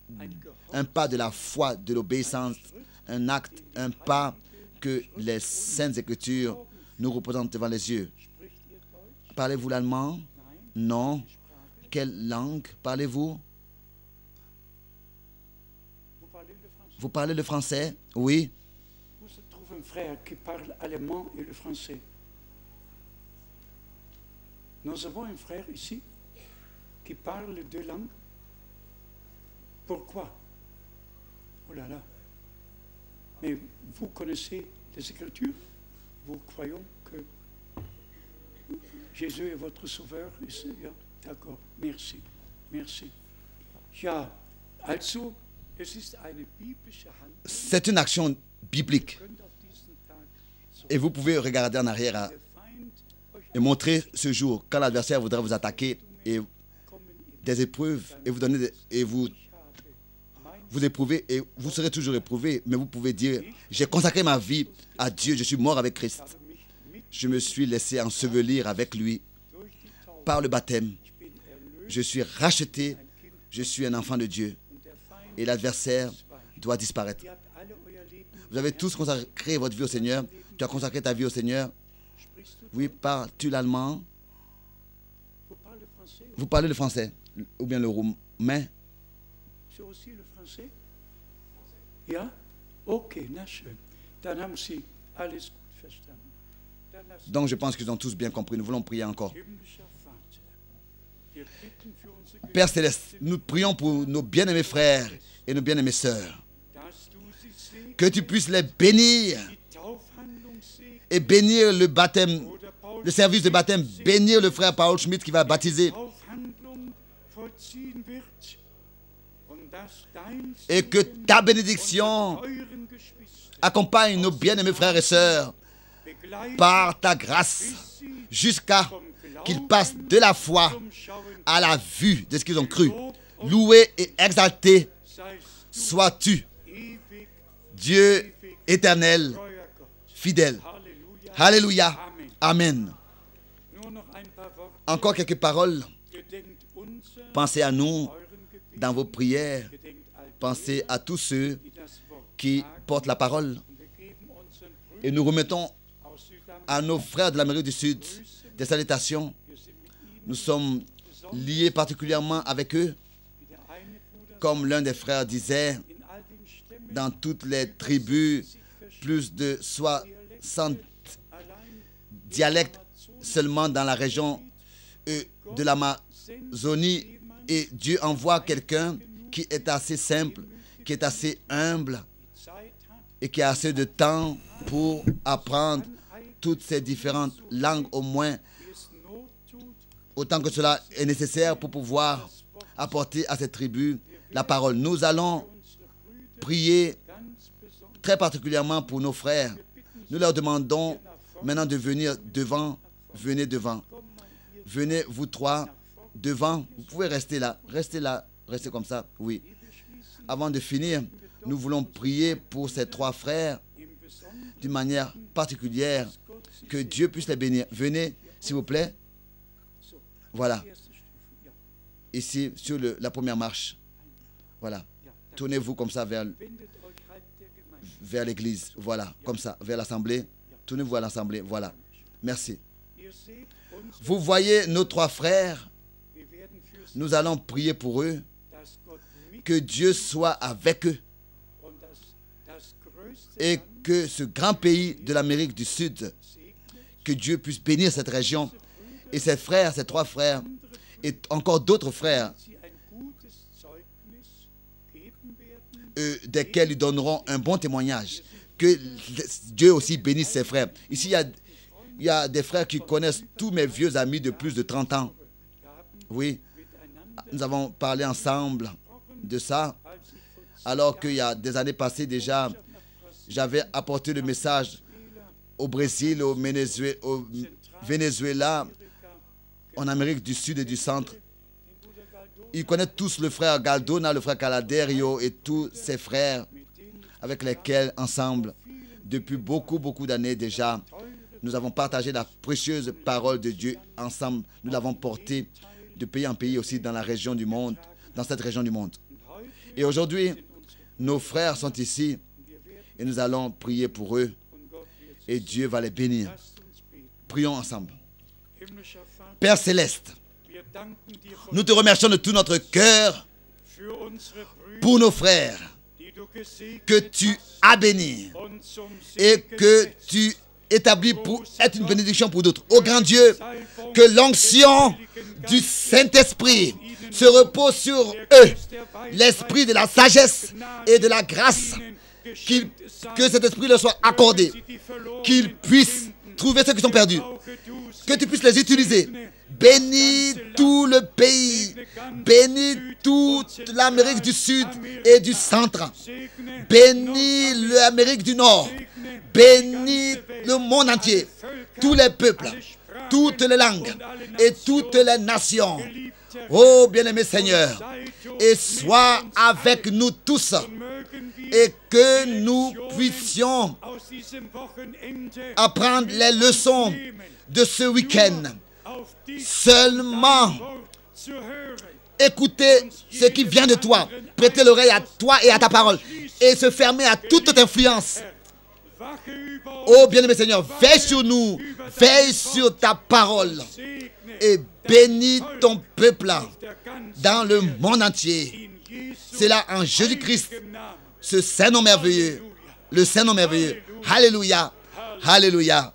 S1: un pas de la foi, de l'obéissance, un acte, un pas que les Saintes Écritures nous représentent devant les yeux. Parlez-vous l'allemand? Non. Quelle langue parlez-vous? Vous parlez le français? Oui.
S2: Où se trouve un frère qui parle allemand et le français? Nous avons un frère ici qui parle les deux langues. Pourquoi? Oh là là. Mais vous connaissez les Écritures? Vous croyez que Jésus est votre sauveur? Ja, d'accord. Merci. Merci. Ja, also, es ist eine biblische Handlung.
S1: C'est une action biblique. Et vous pouvez regarder en arrière et montrer ce jour quand l'adversaire voudra vous attaquer et des épreuves et vous donner et vous éprouvez et vous serez toujours éprouvé, mais vous pouvez dire: j'ai consacré ma vie à Dieu, je suis mort avec Christ, je me suis laissé ensevelir avec lui par le baptême, je suis racheté, je suis un enfant de Dieu et l'adversaire doit disparaître. Vous avez tous consacré votre vie au Seigneur. Tu as consacré ta vie au Seigneur. Oui, parles-tu l'allemand? Vous parlez le français ou bien le roumain?
S2: C'est aussi le français? Ja? Okay, na schön. Dann haben Sie alles gut verstanden. Dann lassen
S1: Donc je pense qu'ils ont tous bien compris. Nous voulons prier encore.
S2: himmlischer Vater, wir bitten für unsere
S1: Père Céleste, nous prions pour nos bien-aimés frères et nos bien-aimées sœurs.
S2: dass du sie segnest,
S1: Que tu puisses les bénir
S2: die Taufhandlung segnest,
S1: et bénir le baptême,
S2: oder Paul
S1: le service de baptême, bénir le frère Paul Schmidt qui va baptiser
S2: Taufhandlung vollziehen wird und dass dein
S1: et que ta bénédiction
S2: euren Geschwistern
S1: accompagne nos bien-aimés frères et sœurs
S2: begleitet
S1: par ta grâce jusqu'à qu'ils passent de la foi
S2: zum Schauen,
S1: à la vue de ce qu'ils ont cru. Loué et exalté
S2: seist
S1: sois-tu,
S2: ewig
S1: Dieu éternel,
S2: treuer Gott.
S1: fidèle.
S2: Halleluja.
S1: Alléluia. Amen.
S2: Nur noch ein paar Worte.
S1: Encore quelques paroles.
S2: Gedenkt unser,
S1: Pensez à nous
S2: euren Gebet,
S1: dans vos prières.
S2: gedenkt all
S1: Pensez à tous ceux
S2: die das Wort
S1: qui
S2: sagen.
S1: portent la parole.
S2: Wir geben unseren Brüdern
S1: Et nous remettons
S2: aus Südamerika,
S1: à nos frères de l'Amérique du Sud des salutations.
S2: wir sind mit ihnen
S1: Nous sommes liés particulièrement avec eux.
S2: wie der eine Bruder
S1: Comme l'un des frères disait,
S2: in all den Stämmen
S1: dans toutes les tribus, plus de 60
S2: allein
S1: dialectes seulement dans la région de l'Amazonie. Et Dieu envoie quelqu'un qui est assez simple, qui est assez humble
S2: Zeit hat,
S1: et qui a assez de temps pour apprendre toutes ces différentes langues, au moins
S2: wie es Not tut,
S1: autant que cela est nécessaire pour pouvoir apporter à cette tribu la parole. Nous allons prier
S2: ganz besonders
S1: très particulièrement pour nos frères. Nous leur demandons maintenant de venir devant. Venez devant. Venez, vous trois, devant. Vous pouvez rester là. Restez comme ça. Oui. Avant de finir, nous voulons prier pour ces trois frères
S2: im Besonderen
S1: d'une manière particulière. Que Dieu puisse les bénir. Venez, s'il vous plaît. Voilà.
S2: erste Stufe. Ja,
S1: Ici, sur la première marche. Voilà.
S2: ja.
S1: Tournez-vous comme ça
S2: Wendet euch halb der Gemeinde.
S1: vers l'église. Voilà. Comme ça. Vers l'assemblée. Tournez-vous à l'assemblée. Voilà. Merci.
S2: Ihr seht uns,
S1: Vous voyez nos trois frères.
S2: wir werden für sie,
S1: Nous allons prier pour eux.
S2: dass Gott mit
S1: Que Dieu soit avec eux.
S2: und dass das größte
S1: Et
S2: Land
S1: que ce grand pays de l'Amérique du Sud,
S2: segnet,
S1: que Dieu puisse bénir cette région. Et ces frères, ces trois frères, et encore d'autres frères,
S2: sie ein gutes Zeugnis geben werden,
S1: desquels ils donneront un bon témoignage. Que Dieu aussi bénisse ses frères. Ici, il y a des frères qui connaissent tous mes vieux amis de plus de 30 ans. Oui, nous avons parlé ensemble de ça.
S2: als ich vor
S1: Alors qu'il y a des années passées déjà, j'avais apporté le message au Brésil, au Venezuela, en Amérique du Sud et du Centre. Ils connaissent tous le frère Galdona, le frère Caladerio et tous ses frères avec lesquels, ensemble, Depuis beaucoup d'années déjà, nous avons partagé la précieuse parole de Dieu ensemble. Nous l'avons portée de pays en pays aussi dans la région du monde, dans cette région du monde. Et aujourd'hui, nos frères sont ici et nous allons prier pour eux et Dieu va les bénir. Prions ensemble. Père Céleste, nous te remercions de tout notre cœur pour nos frères que tu as bénis et que tu établis pour être une bénédiction pour d'autres. Ô grand Dieu, que l'onction du Saint-Esprit se repose sur eux, l'esprit de la sagesse et de la grâce, que cet esprit leur soit accordé, qu'ils puissent trouver ceux qui sont perdus, que tu puisses les utiliser. Bénis tout le pays, bénis toute l'Amérique du Sud et du Centre, bénis l'Amérique du Nord, bénis le monde entier, tous les peuples, toutes les langues et toutes les nations. Oh bien-aimé Seigneur, et sois avec nous tous et que nous puissions apprendre les leçons de ce week-end. Seulement écouter ce qui vient de toi, prêter l'oreille à toi et à ta parole et se fermer à toute influence. Oh bien-aimé Seigneur, veille sur nous, veille sur ta parole et bénis ton peuple dans le monde entier. C'est là en Jésus-Christ, ce Saint-Nom merveilleux, le Saint-Nom merveilleux. Alléluia, alléluia.